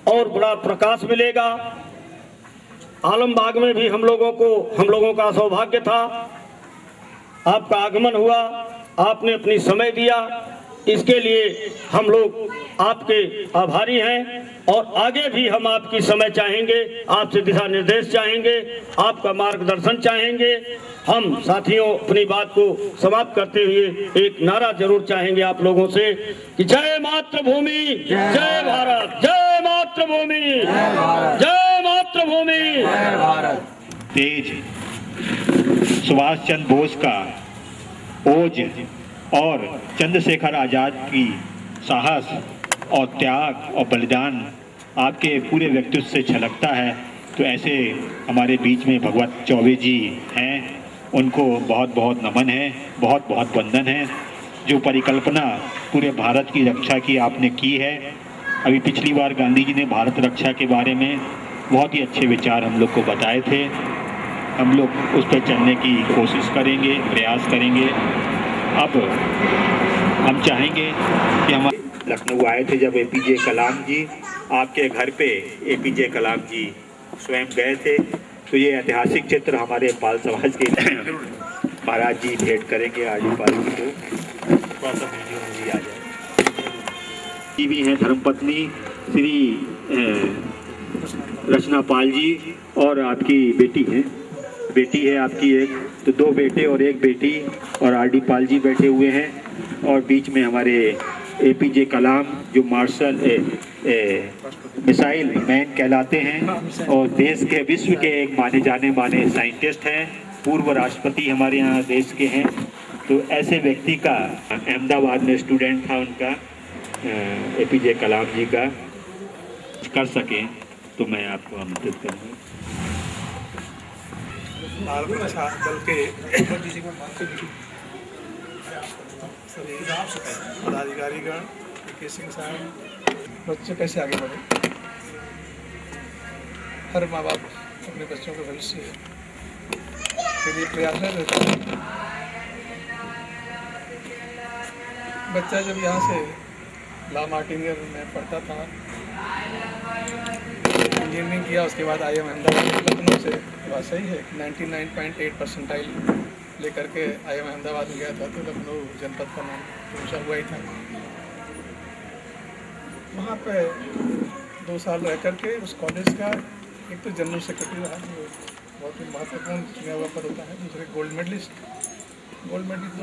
और बड़ा प्रकाश मिलेगा। आलमबाग में भी हम लोगों का सौभाग्य था, आपका आगमन हुआ, आपने अपनी समय दिया, इसके लिए हम लोग आपके आभारी हैं और आगे भी हम आपकी समय चाहेंगे, आपसे दिशा निर्देश चाहेंगे, आपका मार्गदर्शन चाहेंगे। हम साथियों अपनी बात को समाप्त करते हुए एक नारा जरूर चाहेंगे आप लोगों से कि जय मातृभूमि, जय भारत, जय मातृभूमि, जय मातृभूमि, जय भारत। तेज सुभाष चंद्र बोस का ओज और चंद्रशेखर आजाद की साहस और त्याग और बलिदान आपके पूरे व्यक्तित्व से झलकता है। तो ऐसे हमारे बीच में भगवत चौबे जी हैं, उनको बहुत बहुत नमन है, बहुत बहुत वंदन है। जो परिकल्पना पूरे भारत की रक्षा की आपने की है। अभी पिछली बार गांधी जी ने भारत रक्षा के बारे में बहुत ही अच्छे विचार हम लोग को बताए थे। हम लोग उस पर चलने की कोशिश करेंगे, प्रयास करेंगे। अब हम चाहेंगे कि हम लखनऊ आए थे जब एपीजे कलाम जी आपके घर पे एपीजे कलाम जी स्वयं गए थे, तो ये ऐतिहासिक चित्र हमारे पाल समाज के महाराज जी भेंट करेंगे आरडी पाल जी को। थोड़ा सा वीडियो में भी आ जाए। भी हैं धर्मपत्नी श्री रचना पाल जी और आपकी बेटी है आपकी एक, तो 2 बेटे और 1 बेटी और आरडी पाल जी बैठे हुए हैं। और बीच में हमारे एपीजे कलाम जो मार्शल मिसाइल मैन कहलाते हैं और देश के विश्व के एक माने साइंटिस्ट हैं, पूर्व राष्ट्रपति हमारे यहाँ देश के हैं। तो ऐसे व्यक्ति का अहमदाबाद में स्टूडेंट था उनका एपीजे कलाम जी का, कर सकें तो मैं आपको आमंत्रित करूँगा। भारत रक्षा दल के सभी पदाधिकारीगण, के सिंह साहब, बच्चे कैसे आगे बढ़े। हर माँ बाप अपने बच्चों का भविष्य के लिए प्रयासरत रहता है। बच्चा जब यहाँ से ला मार्टिनियर में पढ़ता था, इंजीनियरिंग किया, उसके बाद IIM अहमदाबाद लखनऊ से, बात सही है कि 99.8 परसेंटाइल लेकर के IIM अहमदाबाद में गया था, तो लखनऊ जनपद का नाम ऊँचा हुआ ही था। वहाँ पे 2 साल रह करके उस कॉलेज का एक तो जनरल सेक्रेटरी रहा, जो बहुत ही महत्वपूर्ण चुना हुआ पद होता है। दूसरे गोल्ड मेडलिस्ट 2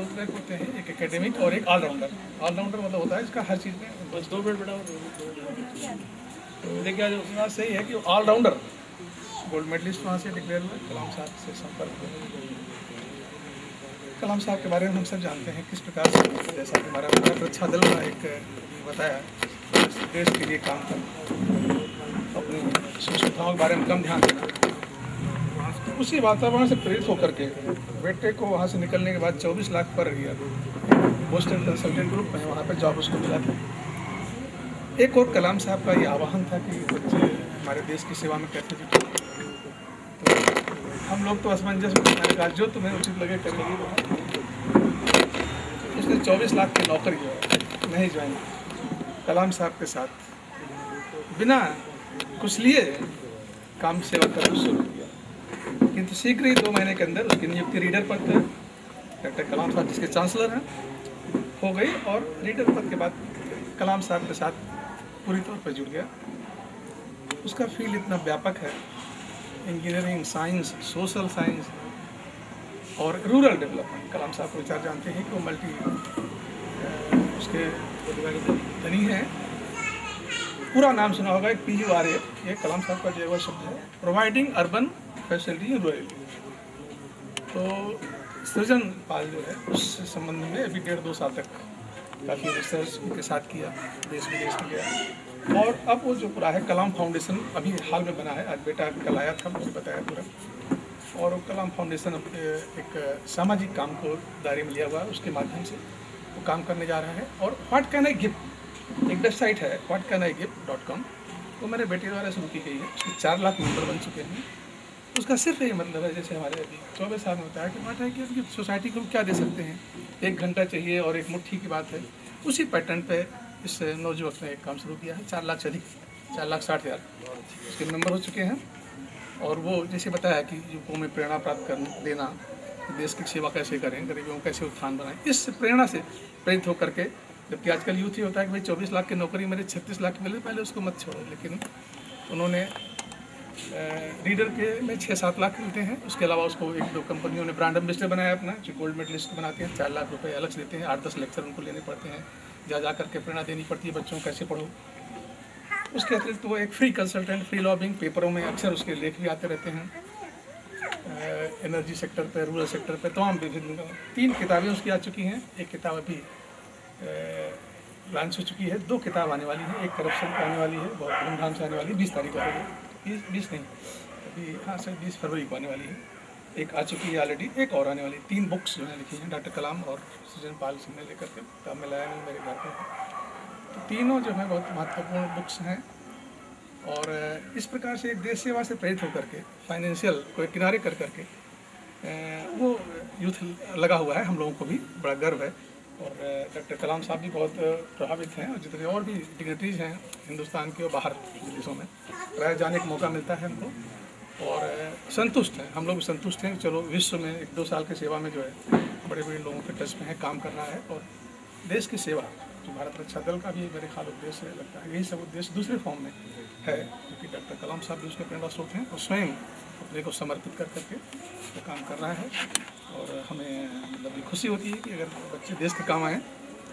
तरह के होते हैं, एक एकेडमिक और एक ऑलराउंडर। ऑलराउंडर मतलब होता है इसका हर चीज़ में बस 2 मिनट बढ़ाओ। तो देखिए आज उसके बाद सही है कि ऑलराउंडर गोल्ड मेडलिस्ट वहाँ से डिक्लेयर हुए। कलाम साहब से संपर्क हुआ। कलाम साहब के बारे में हम सब जानते हैं किस प्रकार से, जैसा कि हमारा भारत रक्षा दल का एक बताया, देश के लिए काम करना, अपनी सुविधाओं के बारे में कम ध्यान देना। उसी वातावरण से प्रेरित होकर के बेटे को वहाँ से निकलने के बाद 24 lakh per year Boston consultant group में वहाँ पर जॉब उसको मिला था। एक और कलाम साहब का ये आह्वान था कि बच्चे हमारे देश की सेवा में कैसे जुटे। तो हम लोग तो असमंजस में, मैंने कहा जो तुम्हें उचित लगे कर लेगी। उसने 24 लाख की नौकरी जो है नहीं ज्वाइन, कलाम साहब के साथ बिना कुछ लिए काम सेवा करना शुरू किया। किंतु शीघ्र ही 2 महीने के अंदर उसकी नियुक्ति रीडर पद पर डॉक्टर कलाम साहब जिसके चांसलर हैं हो गई, और रीडर पद के बाद कलाम साहब के साथ पूरी तौर पर जुड़ गया। उसका फील्ड इतना व्यापक है, इंजीनियरिंग, साइंस, सोशल साइंस और रूरल डेवलपमेंट। कलाम साहब को विचार जानते हैं कि वो मल्टी उसके धनी हैं। पूरा नाम सुना होगा, एक PURA, ये कलाम साहब का जो शब्द है, providing urban facility in rural. तो सृजन पाल जो है उस संबंध में अभी 1.5-2 साल तक काफ़ी रिसर्च उनके साथ किया, देश विदेश में गया। और अब वो जो पूरा है कलाम फाउंडेशन अभी हाल में बना है, आज बेटा कल आया था, मुझे बताया पूरा। और वो कलाम फाउंडेशन एक सामाजिक काम को दायरे में लिया हुआ है, उसके माध्यम से वो काम करने जा रहा है। और व्हाट कैन आई गिव एक वेबसाइट है, whatcanigive.com, वो मेरे बेटे द्वारा शुरू की गई है। उसके 4 लाख मेंबर बन चुके हैं। उसका सिर्फ यही मतलब है, जैसे हमारे अभी 24 साल में होता है कि बात है कि सोसाइटी को क्या दे सकते हैं, 1 घंटा चाहिए और एक मुट्ठी की बात है। उसी पैटर्न पे इस नौजुवक ने एक काम शुरू किया है। 4 लाख से अधिक, 4,60,000 उसके मेंबर हो चुके हैं। और वो जैसे बताया कि युवकों में प्रेरणा प्राप्त कर देना, देश की सेवा कैसे करें, गरीबों को कैसे उत्थान बनाएं, इस प्रेरणा से प्रेरित होकर के, जबकि आजकल यूथ ही होता है कि भाई 24 लाख की नौकरी मेरे 36 लाख मिले, पहले उसको मत छोड़ो। लेकिन उन्होंने रीडर के में 6-7 लाख मिलते हैं। उसके अलावा उसको 1-2 कंपनियों ने ब्रांड एम्बेसडर बनाया अपना, जो गोल्ड मेडलिस्ट बनाते हैं, 4 लाख रुपए अलग से देते हैं। 8-10 लेक्चर उनको लेने पड़ते हैं, जा करके प्रेरणा देनी पड़ती है बच्चों को कैसे पढ़ो। उसके अतिरिक्त वो एक फ्री कंसल्टेंट, फ्री लॉबिंग, पेपरों में अक्सर उसके लेख भी आते रहते हैं, एनर्जी सेक्टर पे, रूरल सेक्टर पे, तमाम विभिन्न 3 किताबें उसकी आ चुकी हैं। एक किताब अभी लॉन्च हो चुकी है, 2 किताब आने वाली हैं। एक करप्शन की आने वाली है, बहुत धूमधाम से आने वाली है, 20 तारीख को, 20 नहीं अभी, हाँ सर 20 फरवरी को आने वाली है। एक आ चुकी है ऑलरेडी, एक और आने वाली। 3 बुक्स जो है लिखी हैं डॉक्टर कलाम और सृजन पाल सिंह ने लेकर के, तब मैं लाया नहीं मेरे घर पर। तो तीनों जो है बहुत महत्वपूर्ण बुक्स हैं। और इस प्रकार से एक देश सेवा से प्रेरित होकर के फाइनेंशियल को एक किनारे कर करके वो यूथ लगा हुआ है। हम लोगों को भी बड़ा गर्व है। और डॉक्टर कलाम साहब भी बहुत प्रभावित हैं, और जितने और भी डिग्नेटरीज हैं हिंदुस्तान के और बाहर विदेशों में प्राय जाने का मौका मिलता है हमको, और संतुष्ट हैं। हम लोग भी संतुष्ट हैं। चलो विश्व में 1-2 साल की सेवा में जो है बड़े बड़े लोगों के टच में है, काम कर रहा है। और देश की सेवा जो भारत रक्षा दल का भी मेरे ख्याल उद्देश्य लगता है, यही सब उद्देश्य दूसरे फॉर्म में है, क्योंकि डॉक्टर कलाम साहब भी उसके प्रेरणा स्रोत हैं और स्वयं अपने को समर्पित कर करके वो काम कर रहा है। और हमें मतलब खुशी होती है कि अगर बच्चे देश के काम आएँ,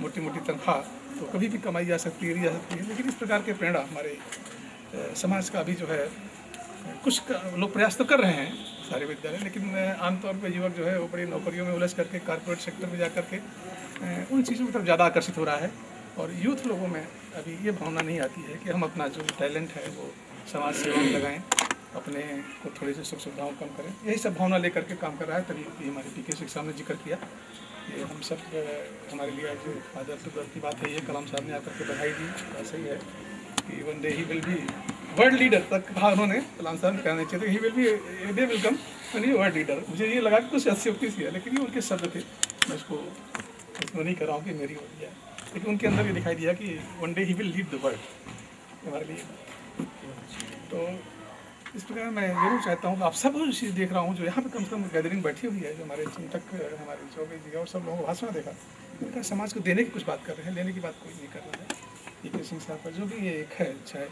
मोटी मोटी तनख्वाह तो कभी भी कमाई जा सकती है, ली जा सकती है, लेकिन इस प्रकार के प्रेरणा हमारे समाज का भी जो है कुछ लोग प्रयास तो कर रहे हैं सारे विद्यालय, लेकिन आमतौर पर युवक जो है वो बड़ी नौकरियों में उलझ करके कारपोरेट सेक्टर में जा करके उन चीज़ों की तरफ ज़्यादा आकर्षित हो रहा है। और यूथ लोगों में अभी ये भावना नहीं आती है कि हम अपना जो टैलेंट है वो समाज सेवा में लगाएं, अपने को थोड़ी सी सुख सुविधाओं कम करें। यही सब भावना लेकर के काम कर रहा है। तभी हमारे पीके सिंह साहब ने जिक्र किया, ये हम सब हमारे लिए जो आदर तो की बात है, ये कलाम साहब ने आकर के बधाई दी। ऐसा ही है कि one day he will be world leader तक कहा उन्होंने, कलाम साहब ने कहना चाहिए he will be a day will come when he world leader. मुझे ये लगा कि कुछ अतिशयोक्ति सी है, लेकिन ये उनके शब्द थे, मैं उसको नहीं कर रहा हूँ कि मेरी हो जाए, लेकिन उनके अंदर ये दिखाई दिया कि one day he will lead the world हमारे लिए। तो इस प्रकार मैं जरूर चाहता हूँ कि आप सब चीज़ देख रहा हूँ जो यहाँ पे कम से कम गैदरिंग बैठी हुई है, जो हमारे चिंतक हमारे चौबे जी और सब लोगों को भाषण देखा, उनका समाज को देने की कुछ बात कर रहे हैं, लेने की बात कोई नहीं कर रहा है। पीके सिंह साहब का जो भी ये एक है, चाहे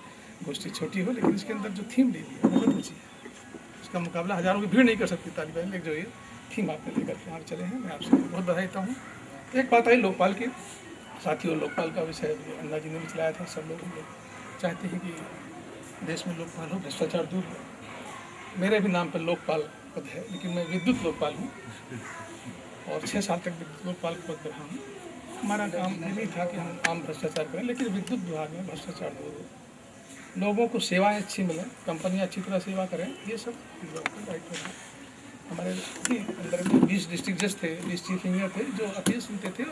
गोष्ठी छोटी हो, लेकिन इसके अंदर जो थीम ली हुई है बहुत ऊँची है। उसका मुकाबला हज़ारों की भीड़ नहीं कर सकती तालिब इल्म, लेकिन जो ये थीम आपने लेकर के यहाँ चले हैं, मैं आपसे बहुत बधाई देता हूँ। एक बात आई लोकपाल की, साथियों लोकपाल का विषय अन्ना जी ने भी चलाया था। सब लोग चाहते हैं कि देश में लोकपाल हो, भ्रष्टाचार दूर हो। मेरे भी नाम पर लोकपाल पद है, लेकिन मैं विद्युत लोकपाल हूँ और 6 साल तक विद्युत लोकपाल पद पर रहा हूँ। हमारा काम ये नहीं था कि हम आम भ्रष्टाचार करें, लेकिन विद्युत विभाग में भ्रष्टाचार दूर हो, लोगों को सेवाएं अच्छी मिलें, कंपनियाँ अच्छी तरह सेवा करें, ये सब दायित्व है। हमारे अंदर में 20 डिस्ट्रिक्ट जज थे, 20 चीफ इंजीनियर थे जो अपील सुनते थे।